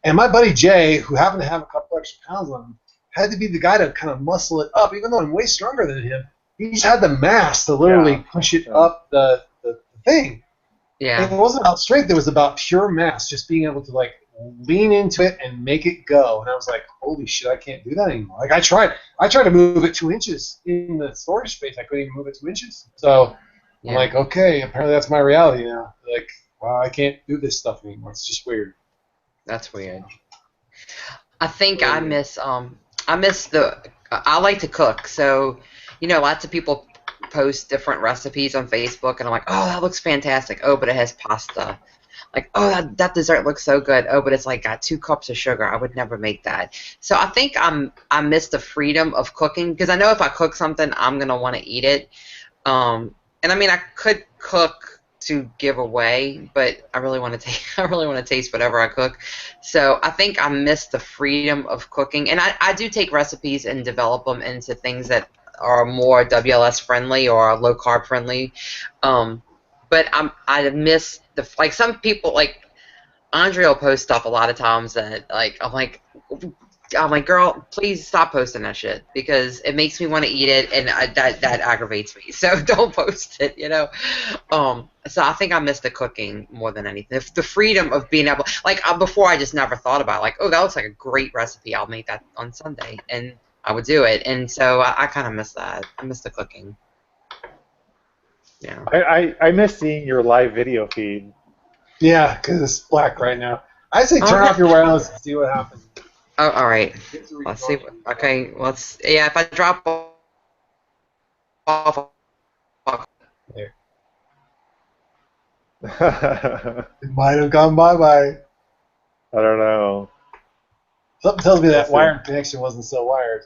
And my buddy Jay, who happened to have a couple extra pounds on him, had to be the guy to kind of muscle it up. Even though I'm way stronger than him, he just had the mass to literally push it up the thing. Yeah. And it wasn't about strength. It was about pure mass, just being able to like lean into it and make it go. And I was like, holy shit, I can't do that anymore. Like I tried to move it 2 inches in the storage space. I couldn't even move it 2 inches. So I'm like, okay, apparently that's my reality now. Like, wow, I can't do this stuff anymore. It's just weird. That's weird. I think I miss I like to cook. So, lots of people post different recipes on Facebook, and I'm like, oh, that looks fantastic. Oh, but it has pasta. Like, oh, that dessert looks so good. Oh, but it's like got 2 cups of sugar. I would never make that. So I think I miss the freedom of cooking because I know if I cook something, I'm gonna want to eat it. And I mean, I could cook to give away, but I really want to taste whatever I cook. So I think I miss the freedom of cooking, and I do take recipes and develop them into things that are more WLS friendly or low carb friendly. But I miss like some people like Andre will post stuff a lot of times that like I'm like, girl, please stop posting that shit because it makes me want to eat it and that aggravates me. So don't post it, So I think I miss the cooking more than anything. The freedom of being able, like before, I just never thought about it. Like, oh, that looks like a great recipe. I'll make that on Sunday, and I would do it. And so I kind of miss that. I miss the cooking. Yeah. I miss seeing your live video feed. Yeah, because it's black right now. I say turn off your wireless and see what happens. Oh, all right. Let's see. Okay, if I drop off. There. It might have gone bye-bye. I don't know. Something tells me that wired connection wasn't so wired.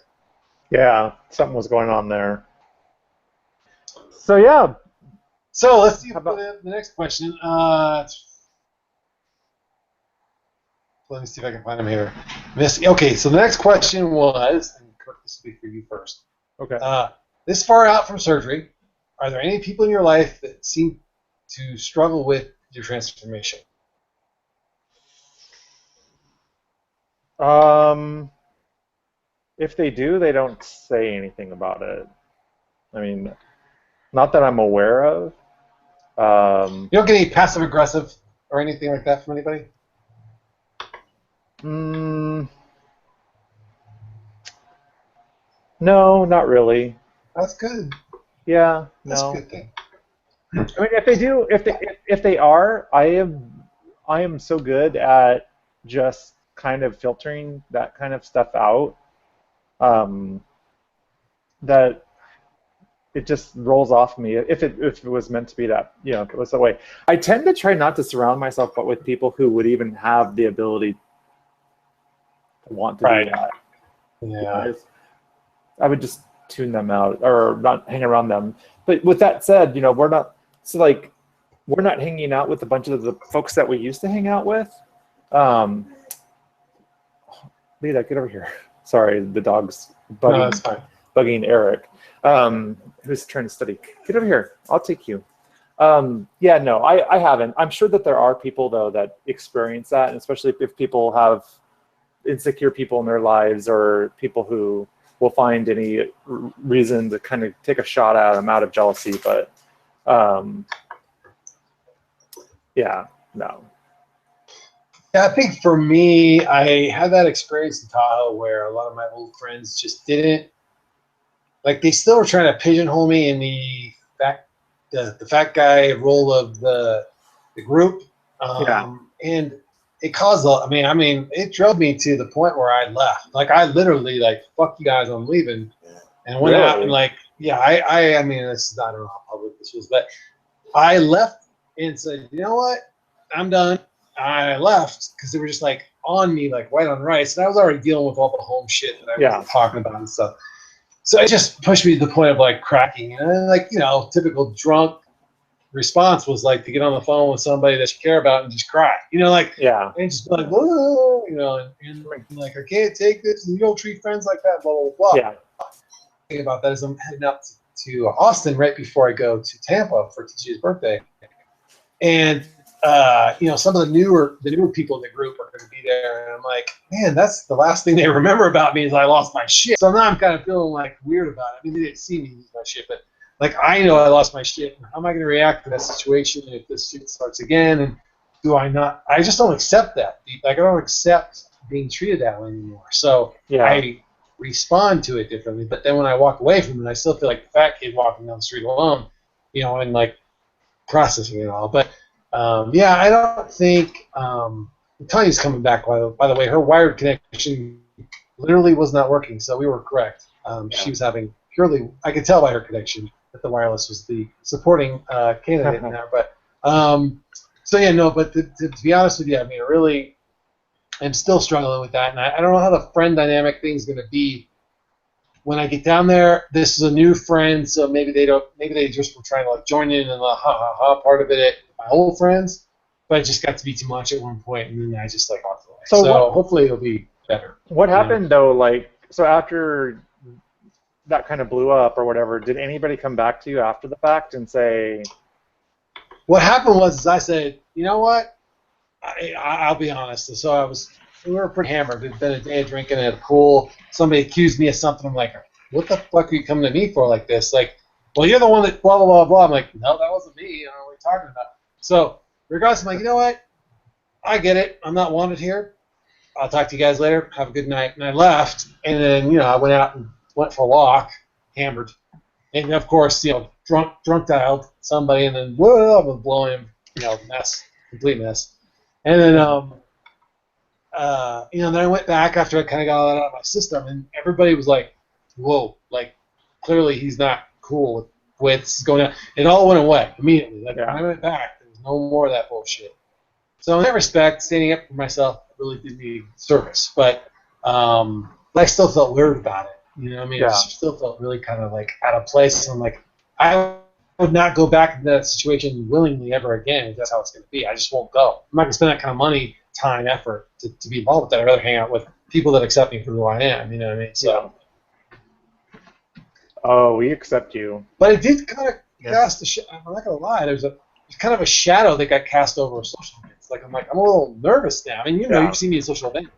Yeah, something was going on there. So, yeah. So, let's see the next question. Let me see if I can find them here. Okay, so the next question was, and Kirk, this will be for you first. Okay. This far out from surgery, are there any people in your life that seem to struggle with your transformation? if they do, they don't say anything about it. I mean, not that I'm aware of. You don't get any passive aggressive or anything like that from anybody? mm, no, not really. That's good. Yeah, That's a no. good thing. I mean, if they do, if they are, I am so good at just kind of filtering that kind of stuff out, um, that it just rolls off me if it was meant to be that, if it was that way. I tend to try not to surround myself but with people who would even have the ability to want to Right. do that. Yeah. I would just tune them out or not hang around them. But with that said, we're not we're not hanging out with a bunch of the folks that we used to hang out with. Um, Lita, get over here. Sorry, the dog's No, that's fine. bugging Eric, who's trying to study. Get over here. I'll take you. Yeah, no, I haven't. I'm sure that there are people, though, that experience that, and especially if people have insecure people in their lives or people who will find any reason to kind of take a shot at them out of jealousy. But, yeah, no. Yeah, I think for me, I had that experience in Tahoe where a lot of my old friends just didn't, like, they still were trying to pigeonhole me in the fat guy role of the group. And it caused it drove me to the point where I left. Like, I literally, like, fuck you guys, I'm leaving. And went out and, like, yeah, I mean, this is, I don't know how public this was, but I left and said, you know what, I'm done. I left because they were just, like, on me, like, white on rice. And I was already dealing with all the home shit that I was talking about and stuff. So it just pushed me to the point of, like, cracking. And then, like, typical drunk response was, like, to get on the phone with somebody that you care about and just cry. And just be like, whoa, and like, I can't take this. And you don't treat friends like that, blah, blah, blah. Yeah. The thing about that is I'm heading up to Austin right before I go to Tampa for TJ's birthday. And some of the newer people in the group are going to be there, and I'm like, man, that's the last thing they remember about me is I lost my shit. So now I'm kind of feeling, like, weird about it. I mean, they didn't see me lose my shit, but, like, I know I lost my shit. How am I going to react to that situation if this shit starts again? And do I not? I just don't accept that. Like, I don't accept being treated that way anymore. So I respond to it differently. But then when I walk away from it, I still feel like the fat kid walking down the street alone, and, like, processing it all. But I don't think Tanya's coming back. By the way, her wired connection literally was not working, so we were correct. She was having purely. I could tell by her connection that the wireless was the supporting candidate in there. But But to be honest with you, I mean, I really am still struggling with that, and I don't know how the friend dynamic thing's going to be. When I get down there, this is a new friend, so maybe they just were trying to, like, join in the ha part of it. My old friends, but it just got to be too much at one point, and then I just, like, walked away. So hopefully it'll be better. What happened though? Like, so after that kind of blew up or whatever, did anybody come back to you after the fact and say? What happened was I said, you know what? I'll be honest. So we were pretty hammered. It'd been a day of drinking at a pool. Somebody accused me of something. I'm like, what the fuck are you coming to me for like this? Like, well, you're the one that blah, blah, blah, blah. I'm like, no, that wasn't me. I don't know what you're talking about. So regardless, I'm like, you know what? I get it. I'm not wanted here. I'll talk to you guys later. Have a good night. And I left. And then, I went out and went for a walk, hammered. And, of course, drunk dialed somebody. And then, whoa, I was blowing him, mess, complete mess. And then, then I went back after I kind of got all that out of my system. And everybody was like, whoa, like, clearly he's not cool with what's going on. It all went away immediately. Like, when I went back, there was no more of that bullshit. So in that respect, standing up for myself really did me service. But I still felt weird about it. You know what I mean? Yeah. I still felt really kind of like out of place. And I'm like, I would not go back into that situation willingly ever again if that's how it's going to be. I just won't go. I'm not going to spend that kind of money, time, effort to be involved with that. I'd rather hang out with people that accept me for who I am. You know what I mean? So. Oh, we accept you. But it did kind of cast a shadow. I'm not going to lie. There's kind of a shadow that got cast over social events. Like, I'm a little nervous now. I mean, you've seen me in social events.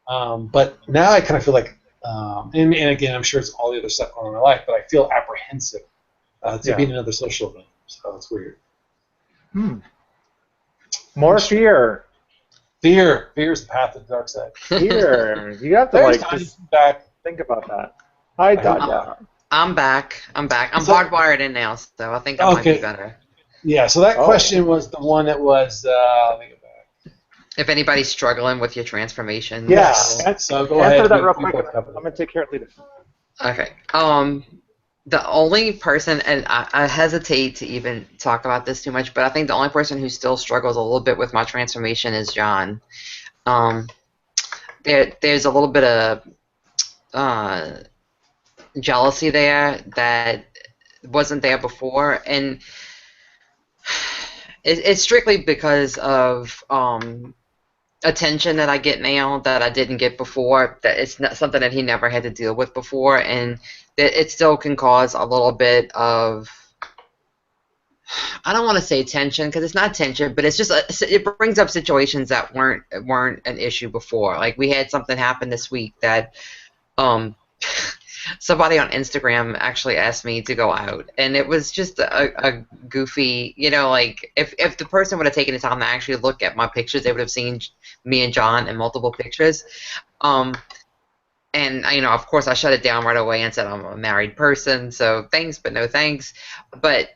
But now I kind of feel like And again, I'm sure it's all the other stuff going on in my life, but I feel apprehensive to be in another social event. So it's weird. More fear. Fear is the path to the dark side. Fear. You have to just think about that. Hi, Dada. I'm back. I'm hardwired in now, so I think I might be better. Yeah. So that question was the one that was. Let me go back. If anybody's struggling with your transformation. Yeah. So go ahead. Answer that real quick. I'm gonna take care of it later. Okay. The only person, and I hesitate to even talk about this too much, but I think the only person who still struggles a little bit with my transformation is John. There's a little bit of jealousy there that wasn't there before, and it's strictly because of attention that I get now that I didn't get before. That it's not something that he never had to deal with before, and that it still can cause a little bit of, I don't want to say tension because it's not tension, but it's just it brings up situations that weren't an issue before. Like we had something happen this week that somebody on Instagram actually asked me to go out, and it was just a goofy, like if the person would have taken the time to actually look at my pictures, they would have seen me and John in multiple pictures. And of course, I shut it down right away and said I'm a married person, so thanks, but no thanks. But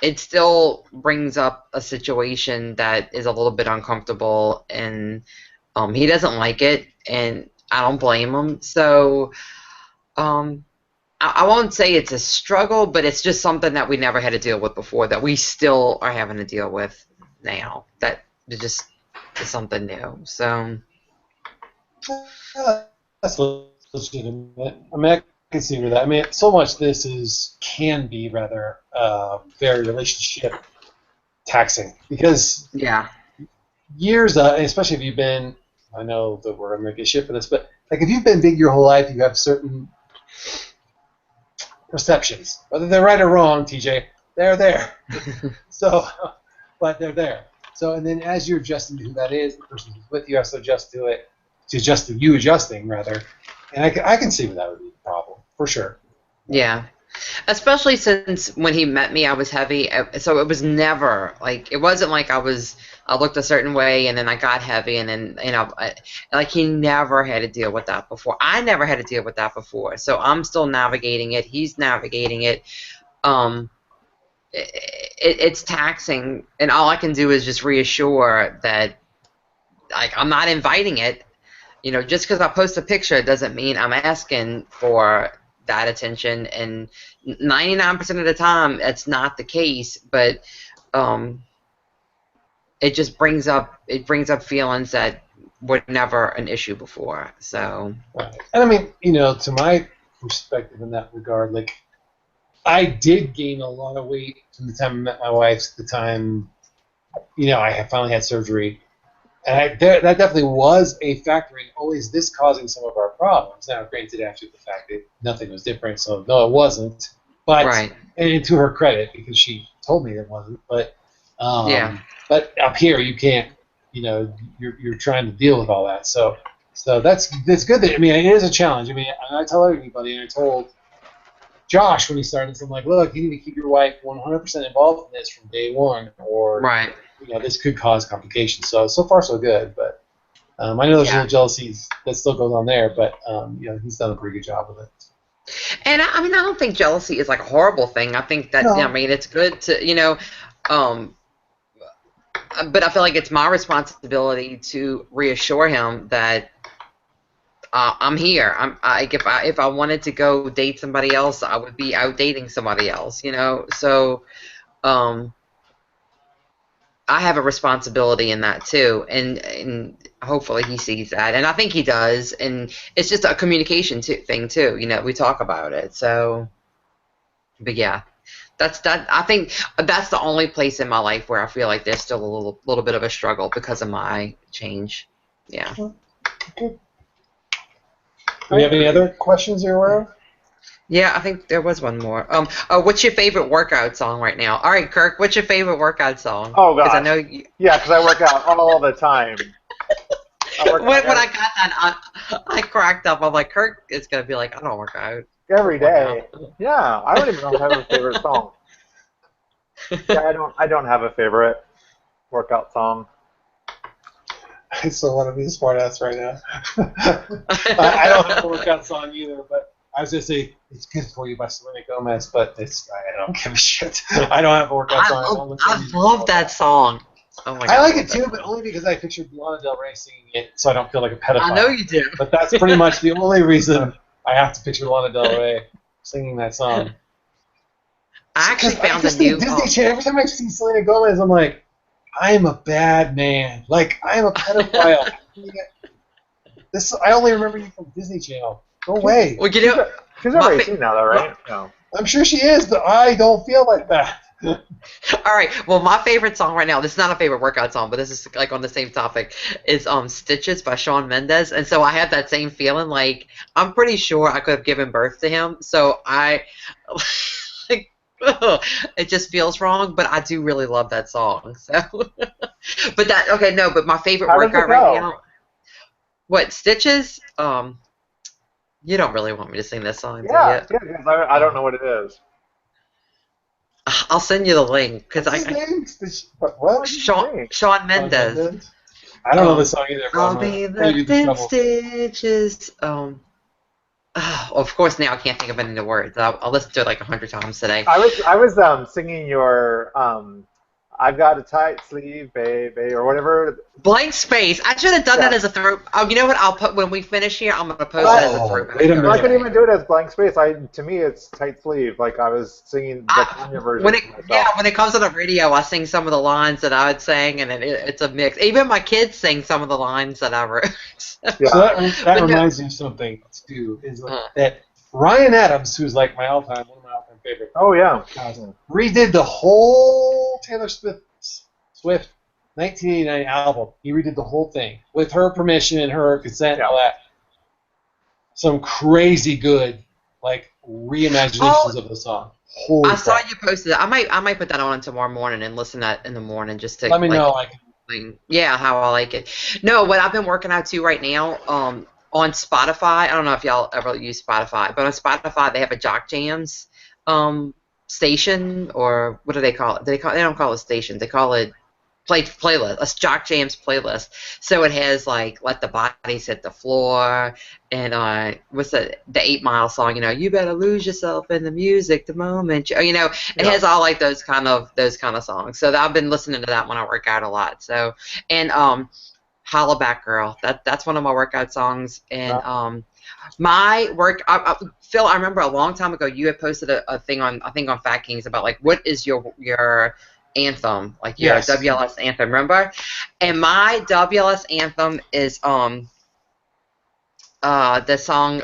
it still brings up a situation that is a little bit uncomfortable, and he doesn't like it, and I don't blame him. So I won't say it's a struggle, but it's just something that we never had to deal with before that we still are having to deal with now. That just is something new. So that's legitimate. I mean, I can see where that. I mean, so much this can be rather very relationship taxing because years, especially if you've been. I know that we're gonna get shit for this, but like if you've been big your whole life, you have certain perceptions, whether they're right or wrong. TJ, they're there. So, but they're there. So, and then as you're adjusting to who that is, the person who's with you has to adjust to it, to adjust to you adjusting rather. And I can see where that would be a problem for sure. Yeah. Especially since when he met me, I was heavy, so it was never like, it wasn't like I looked a certain way and then I got heavy and then like he never had to deal with that before. I never had to deal with that before, so I'm still navigating it. He's navigating it. It's taxing, and all I can do is just reassure that like I'm not inviting it. Just because I post a picture doesn't mean I'm asking for that attention, and 99% of the time that's not the case, but it just brings up feelings that were never an issue before. So right. And I mean, to my perspective in that regard, like I did gain a lot of weight from the time I met my wife to the time I had finally had surgery. And that definitely was a factor in always this causing some of our problems. Now, granted, after the fact that nothing was different, so no, it wasn't. But right. And to her credit, because she told me it wasn't. But But up here, you can't. You're trying to deal with all that. So that's good. That, I mean, it is a challenge. I mean, I tell everybody, and I told Josh when he started, so I'm like, look, you need to keep your wife 100% involved in this from day one, or right. This could cause complications. So far so good, but I know there's a little jealousy that still goes on there, but he's done a pretty good job with it. And I mean, I don't think jealousy is like a horrible thing. I think that I mean it's good to but I feel like it's my responsibility to reassure him that I'm here. If I wanted to go date somebody else, I would be out dating somebody else. So. I have a responsibility in that too, and hopefully he sees that, and I think he does, and it's just a communication thing too. We talk about it. So, but yeah, that's that. I think that's the only place in my life where I feel like there's still a little bit of a struggle because of my change. Yeah. Okay. Do we have any other questions you're aware of? Yeah, I think there was one more. What's your favorite workout song right now? All right, Kirk, what's your favorite workout song? Oh, God. I know yeah, because I work out all the time. I work when out I got that, I cracked up. I'm like, Kirk is gonna be like, I don't work out. every day. Yeah, I don't even know if I have a favorite song. Yeah, I don't have a favorite workout song. I still want to be a smart ass right now. I don't have a workout song either, but I was going to say it's Good For You by Selena Gomez, but I don't give a shit. I don't have a workout song. I love that song. Oh my God, I like it too, but only because I pictured Lana Del Rey singing it, so I don't feel like a pedophile. I know you do. But that's pretty much the only reason I have to picture Lana Del Rey singing that song. I actually found a Disney new. Channel. Every time I see Selena Gomez, I'm like, I am a bad man. Like, I am a pedophile. I only remember you from Disney Channel. Go away. Well, you know, She's over 18 now, though, right? No. I'm sure she is, but I don't feel like that. all right. Well, my favorite song right now. This is not a favorite workout song, but this is like on the same topic. Is "Stitches" by Shawn Mendes, and so I have that same feeling. Like I'm pretty sure I could have given birth to him. So I, like, it just feels wrong. But I do really love that song. So, but that okay. No, but my favorite How does it workout right go? now. What Stitches? You don't really want me to sing this song, Yeah, do you? yeah, because I don't know what it is. I'll send you the link because What's his name? What? Shawn Mendes. I don't know this song either. I'll be left in stitches. Of course, now I can't think of any of the words. I'll listen to it like 100 times today. I was singing your I've got a tight sleeve, baby, or whatever. Blank space. I should have done that as a throat. Oh, you know what? I'll put when we finish here. I'm gonna post that as a throat. Wait a minute. I couldn't even do it as blank space. To me, it's tight sleeve. Like I was singing the Tanya version. When it comes on the radio, I sing some of the lines that I would sing, and it's a mix. Even my kids sing some of the lines that I wrote. Yeah. So that reminds me of something too. Is that Ryan Adams, who's like one of my all-time favorites. Oh yeah. Redid the whole Taylor Swift 1989 album. He redid the whole thing with her permission and her consent and all that. Some crazy good, like reimaginations of the song. Holy I saw crap. you posted it. I might put that on tomorrow morning and listen to that in the morning just to Let me know. Yeah, how I like it. No, what I've been working out to right now, on Spotify. I don't know if y'all ever use Spotify, but on Spotify they have a Jock Jams station, or what do they call it? They don't call it station. They call it playlist, a Jock Jams playlist. So it has like Let the Bodies Hit the Floor, and what's the 8 Mile song? You know, you better lose yourself in the music the moment. You know, it has all like those kind of songs. So I've been listening to that when I work out a lot. So and Holla Back Girl. That's one of my workout songs. And my work, Phil, I remember a long time ago you had posted a thing on, I think on Fat Kings, about like what is your anthem, like your WLS anthem, remember? And my WLS anthem is the song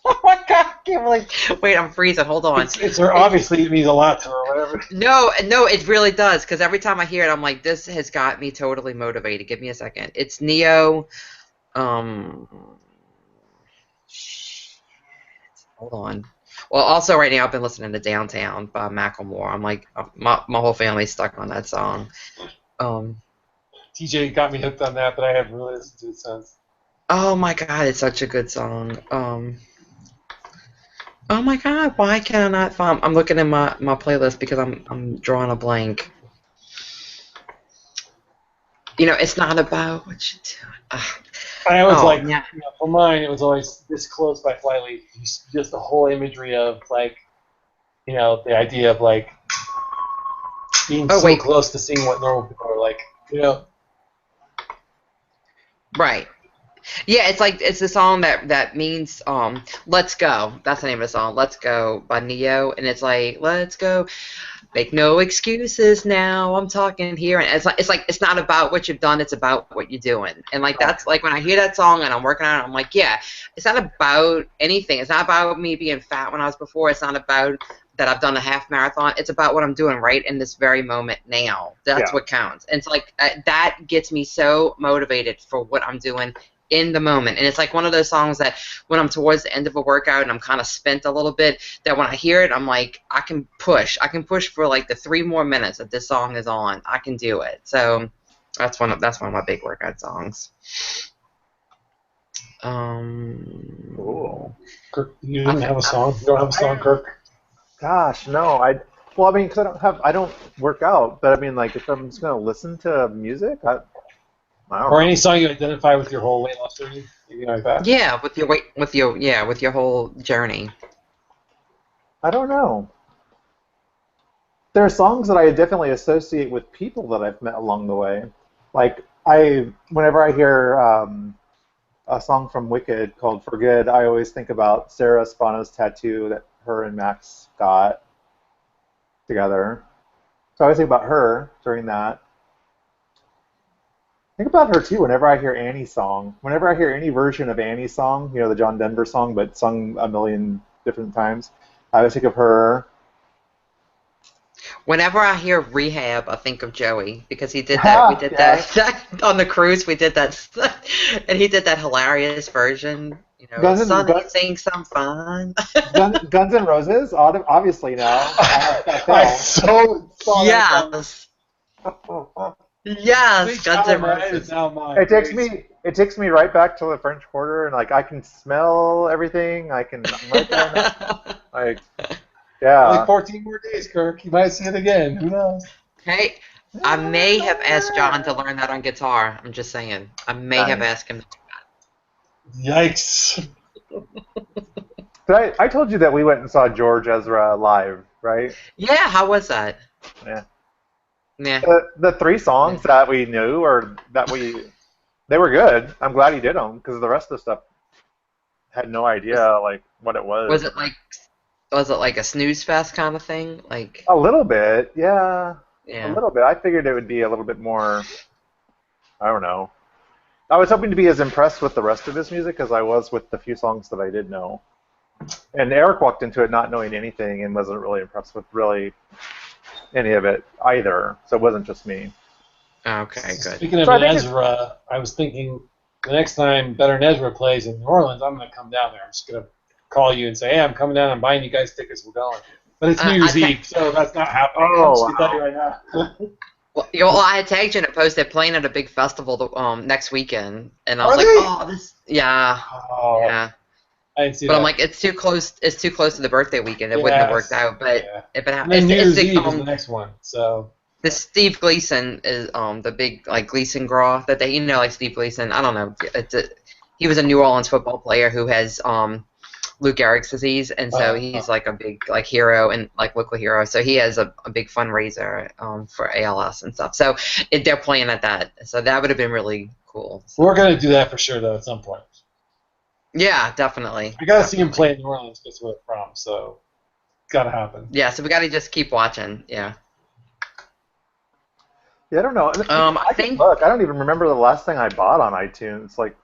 oh my God, I can't believe. Wait, I'm freezing. Hold on. It's her. Obviously, it means a lot to her, or whatever. No, it really does. Because every time I hear it, I'm like, this has got me totally motivated. Give me a second. It's Neo. Hold on. Well, also right now I've been listening to Downtown by Macklemore. I'm like, my whole family's stuck on that song. TJ got me hooked on that, but I haven't really listened to it since. Oh my God, it's such a good song. Oh my God, why can I not find? I'm looking in my playlist because I'm drawing a blank. You know, it's not about what you do. I was for mine, it was always This Close by Flyleaf. Just the whole imagery of like, the idea of like being close to seeing what normal people are like, Right. Yeah, it's a song that means let's go. That's the name of the song, Let's Go by Neo, and it's like, let's go. Make no excuses now. I'm talking here, and it's not about what you've done. It's about what you're doing, and like that's like when I hear that song and I'm working on it, I'm like, yeah, it's not about anything. It's not about me being fat when I was before. It's not about that I've done a half marathon. It's about what I'm doing right in this very moment now. That's what counts. And it's like that gets me so motivated for what I'm doing in the moment. And it's like one of those songs that when I'm towards the end of a workout and I'm kind of spent a little bit, that when I hear it, I'm like, I can push for like the 3 more minutes that this song is on. I can do it. So That's one of my big workout songs. Cool. Kirk, you didn't have a song? You don't have a song, Kirk? Gosh, no. Well, I mean, 'cause I don't work out, but I mean, like, if I'm just gonna listen to music, I don't Or know. any song you identify with your whole weight loss journey? Anything like that? Yeah, with your whole journey. I don't know. There are songs that I definitely associate with people that I've met along the way. Like whenever I hear a song from Wicked called "For Good," I always think about Sarah Spano's tattoo that her and Max got together. So I always think about her during that. Think about her too whenever I hear Annie's song. Whenever I hear any version of Annie's song, the John Denver song, but sung a million different times, I always think of her. Whenever I hear Rehab, I think of Joey because he did that. We did that on the cruise. We did that, and he did that hilarious version. Sonny, sing some fun. Guns N' Roses, obviously now. I so saw that. Yes. Yes, Guns N' Roses. It takes me right back to the French Quarter, and like I can smell everything. I'm right there now. Like, yeah. Only 14 more days, Kirk. You might see it again. Who knows? Hey, I may have asked John to learn that on guitar. I'm just saying. I may have asked him to do that. Yikes. I told you that we went and saw George Ezra live, right? Yeah, how was that? Yeah. Yeah. The three songs that we knew they were good. I'm glad he did them because the rest of the stuff had no idea like what it was. Was it like a snooze fest kind of thing? Like a little bit, yeah. Yeah. A little bit. I figured it would be a little bit more. I don't know. I was hoping to be as impressed with the rest of his music as I was with the few songs that I did know. And Eric walked into it not knowing anything and wasn't really impressed with really any of it either. So it wasn't just me. Okay, good. Speaking of Ezra, I was thinking the next time Better Ezra plays in New Orleans, I'm going to come down there. I'm just going to call you and say, hey, I'm coming down. I'm buying you guys tickets. We're going. But it's New Year's Eve, so that's not happening. Oh, I'll tell you right now. Well, I had tagged you in a post. They're playing at a big festival next weekend, and I was yeah. Oh, yeah. I didn't see but that. I'm like, it's too close to the birthday weekend. It wouldn't have worked out. But if it happens, New Year's Eve is the next one. So the Steve Gleason is the big like Gleason Graw that they like Steve Gleason. I don't know. He was a New Orleans football player who has Lou Gehrig's disease, and so he's like a big like hero and like local hero. So he has a big fundraiser for ALS and stuff. So they're playing at that. So that would have been really cool. So. We're gonna do that for sure though at some point. Yeah, definitely. I gotta see him play in New Orleans because we're from. So it's gotta happen. Yeah, so we gotta just keep watching. Yeah. Yeah, I don't know. I think. Look, I don't even remember the last thing I bought on iTunes. Like.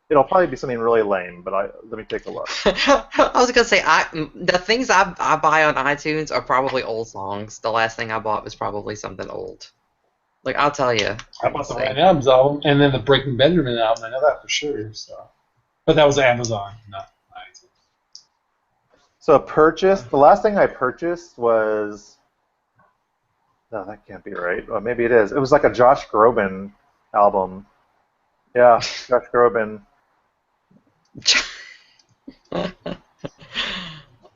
It'll probably be something really lame, but let me take a look. I was gonna say the things I buy on iTunes are probably old songs. The last thing I bought was probably something old. Like I'll tell you. I bought the Ryan Adams album and then the Breaking Benjamin album. I know that for sure. So, but that was Amazon, not iTunes. So the last thing I purchased was. No, that can't be right. Well, maybe it is. It was like a Josh Groban album. Yeah, Josh Groban.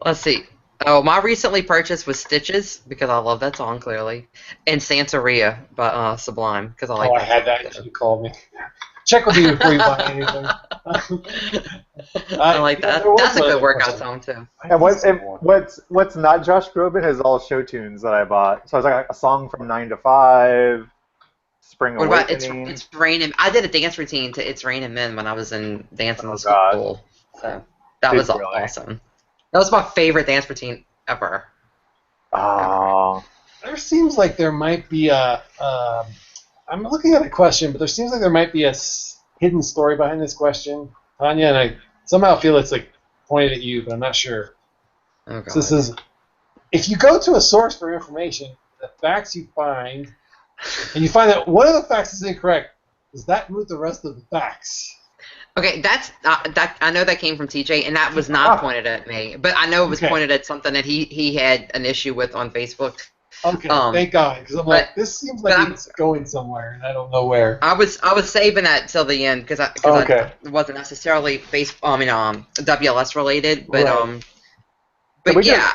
Let's see. Oh, my recently purchased was Stitches because I love that song clearly, and Santeria by Sublime because I like. Oh, I had that until you called me. Check with me before you buy anything. I like that. That's a good workout song too. And what's not Josh Groban is all show tunes that I bought. So it's like a song from 9 to 5. Spring What about Awakening. It's Raining? I did a dance routine to It's Raining Men when I was in dancing school. God. So that was awesome. That was my favorite dance routine ever. Oh. There seems like there might be I'm looking at a question, but there seems like there might be a hidden story behind this question, Tanya, and I somehow feel it's like pointed at you, but I'm not sure. Oh, God. So this is, if you go to a source for information, the facts you find, and you find that one of the facts is incorrect, does that move the rest of the facts? Okay, that's that. I know that came from TJ, and that was not pointed at me. But I know it was pointed at something that he had an issue with on Facebook. Okay, thank God, because I'm like, this seems like it's going somewhere, and I don't know where. I was saving that till the end because it wasn't necessarily WLS related, but Right. but yeah,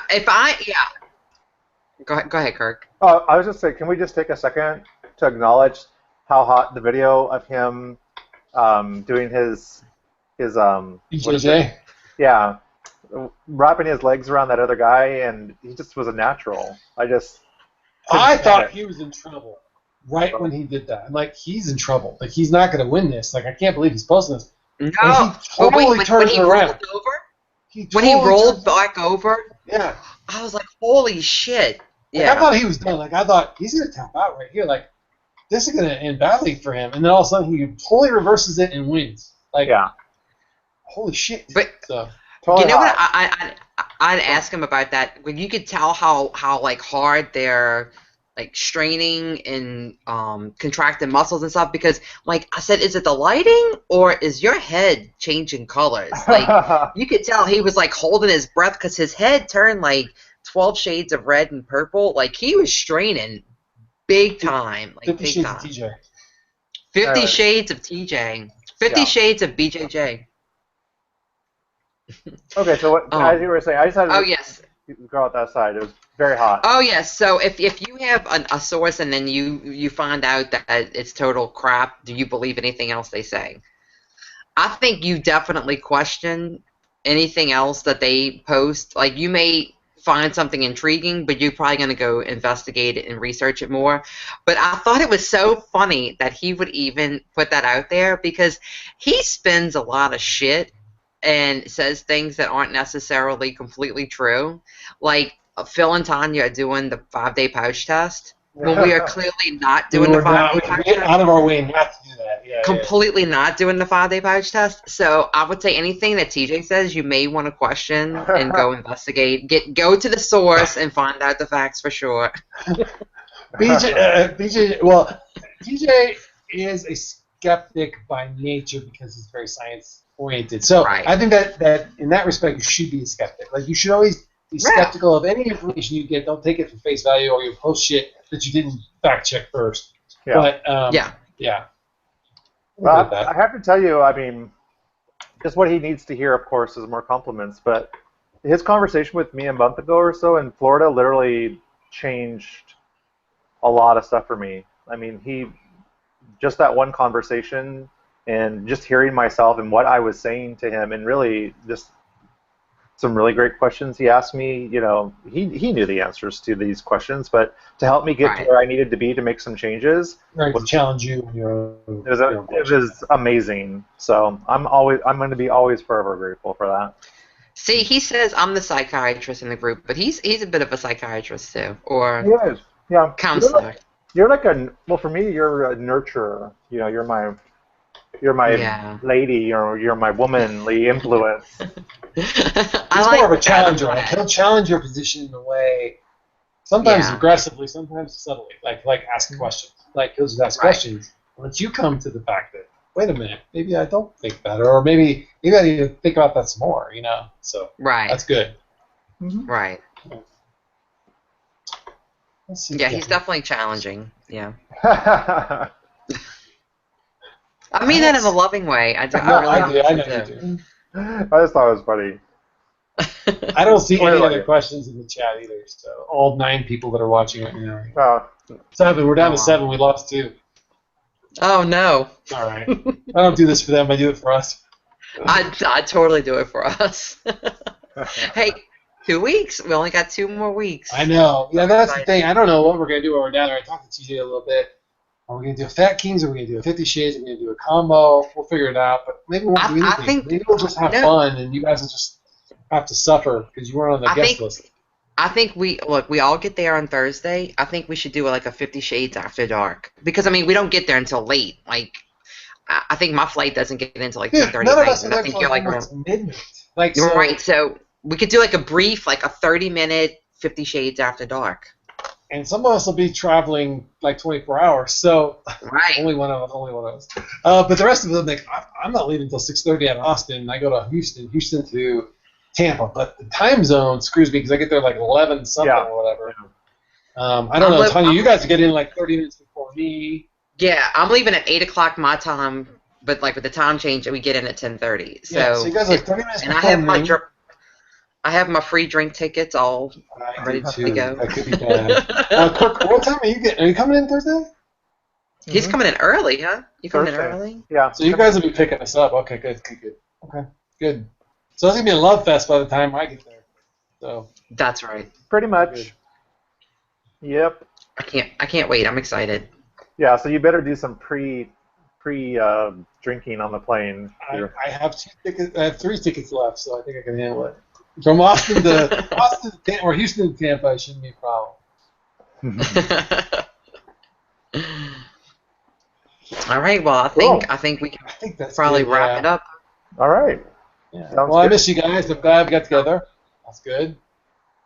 Go ahead, Kirk. I was just saying, can we just take a second to acknowledge how hot the video of him doing his BJJ? Yeah, wrapping his legs around that other guy, and he just was a natural. I thought he was in trouble right when he did that. I'm like, he's in trouble. Like, he's not going to win this. Like, I can't believe he's posting this. No, and he totally turned it around. When he rolled back over, yeah, I was like, holy shit. Like, I thought he was done. Like, I thought he's going to tap out right here. Like, this is going to end badly for him. And then all of a sudden, he totally reverses it and wins. Like, holy shit. But totally you know what? I'd ask him about that. When you could tell how like hard they're like straining and contracting muscles and stuff. Because like I said, is it the lighting or is your head changing colors? Like you could tell he was like holding his breath because his head turned like 12 shades of red and purple. Like he was straining big time. Like 50 big Shades time. of TJ. 50 Shades of TJ. 50 Shades of BJJ. Okay, so what, as you were saying, I just had to go out that side. It was very hot. Oh yes. So if you have a source and then you find out that it's total crap, do you believe anything else they say? I think you definitely question anything else that they post. Like you may find something intriguing, but you're probably going to go investigate it and research it more. But I thought it was so funny that he would even put that out there because he spins a lot of shit and says things that aren't necessarily completely true. Like Phil and Tanya are doing the 5-day pouch test. Well, we are clearly not doing the 5-day pouch test. Out of our way not to do that. Yeah, completely not doing the 5-day pouch test. So I would say anything that TJ says, you may want to question and go investigate. Go to the source and find out the facts for sure. BJ, well, TJ is a skeptic by nature because he's very science-oriented. So I think that in that respect, you should be a skeptic. Like you should always be skeptical of any information you get. Don't take it for face value, or you post shit that you didn't fact check first. Yeah. But yeah. Well, I have to tell you, I mean, just what he needs to hear, of course, is more compliments. But his conversation with me a month ago or so in Florida literally changed a lot of stuff for me. I mean, just that one conversation and just hearing myself and what I was saying to him, and really just some really great questions he asked me. You know, he knew the answers to these questions, but to help me get to where I needed to be to make some changes, to challenge you. It was amazing. So I'm going to be always forever grateful for that. See, he says I'm the psychiatrist in the group, but he's a bit of a psychiatrist too, or counselor. You're like for me, you're a nurturer. You know, you're my lady, you're my womanly influence. He's more of a challenger. Like, he'll challenge your position in a way, sometimes aggressively, sometimes subtly, like asking questions. Like he'll just ask questions, once you come to the fact that, wait a minute, maybe I don't think that, or maybe I need to think about that some more. You know, so that's good. Mm-hmm. Right. Yeah, he's definitely challenging. Yeah. I mean that in a loving way. I know you do. I just thought it was funny. I don't see any other questions in the chat either. So all 9 people that are watching right now. 7. We're down to 7. We lost 2. Oh no. All right. I don't do this for them. I do it for us. I totally do it for us. Hey, 2 weeks. We only got 2 more weeks. I know. Yeah, that's the thing. I don't know what we're gonna do while we're down there. I talked to TJ a little bit. Are we going to do a Fat Kings? Are we going to do a 50 Shades? Are we going to do a combo? We'll figure it out. But maybe we won't do anything. Maybe we'll just have fun, and you guys will just have to suffer because you weren't on the guest list. I think we all get there on Thursday. I think we should do like a 50 Shades after dark. Because, I mean, we don't get there until late. Like, I think my flight doesn't get until like 10:30 at night. And I think you're like midnight. You're right. So we could do like a brief, like a 30-minute 50 Shades after dark. And some of us will be traveling like 24 hours, so only one of us. But the rest of them, like, I'm not leaving until 6:30 out of Austin. I go to Houston to Tampa. But the time zone screws me because I get there like 11 something or whatever. I don't know, Tanya. You guys get in like 30 minutes before me. Yeah, I'm leaving at 8 o'clock my time, but like with the time change, we get in at 10:30. So, Yeah, so you guys are like 30 minutes and before me. I have my free drink tickets all ready to go. That could be bad. Kirk, what time are you getting? Are you coming in Thursday? He's coming in early, huh? You coming in Thursday. early? Yeah. So you guys will be picking us up. Okay, good. Okay, good. So it's gonna be a love fest by the time I get there. So That's right. Pretty much. Good. Yep. I can't wait. I'm excited. Yeah. So you better do some pre drinking on the plane. I have 2 tickets. I have 3 tickets left, so I think I can handle it. From Austin to or Houston to Tampa, it shouldn't be a problem. All right. Well, I think we can I think that's probably good, wrap it up. All right. Yeah. Sounds Well, I good. miss you guys. I'm glad we got together. That's good.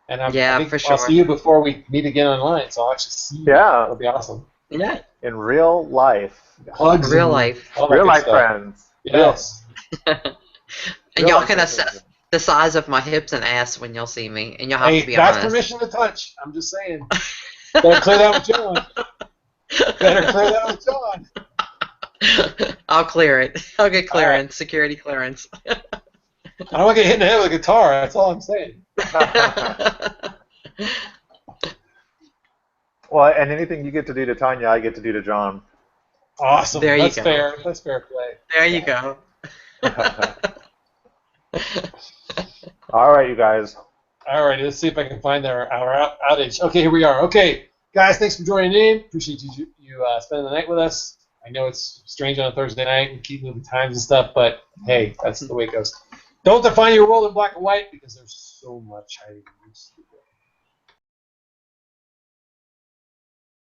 And I think for sure. I'll see you before we meet again online, so I'll actually see you. Yeah. That'll be awesome. Yeah. In real life. Hugs. Real and life. all that Real good life stuff. friends. Yes. And y'all can assess the size of my hips and ass when you'll see me, and you'll have Hey, to be that's honest. permission to touch. I'm just saying. Better clear that with John. Better clear that with John. I'll clear it. I'll get clearance, security clearance. I don't want to get hit in the head with a guitar. That's all I'm saying. Well, and anything you get to do to Tanya, I get to do to John. Awesome. There you That's go. fair. That's fair play. There you go. All right, you guys. All right, let's see if I can find our outage. Okay, here we are. Okay, guys, thanks for joining in. Appreciate you spending the night with us. I know it's strange on a Thursday night. We keep moving times and stuff, but hey, that's the way it goes. Don't define your world in black and white because there's so much hiding.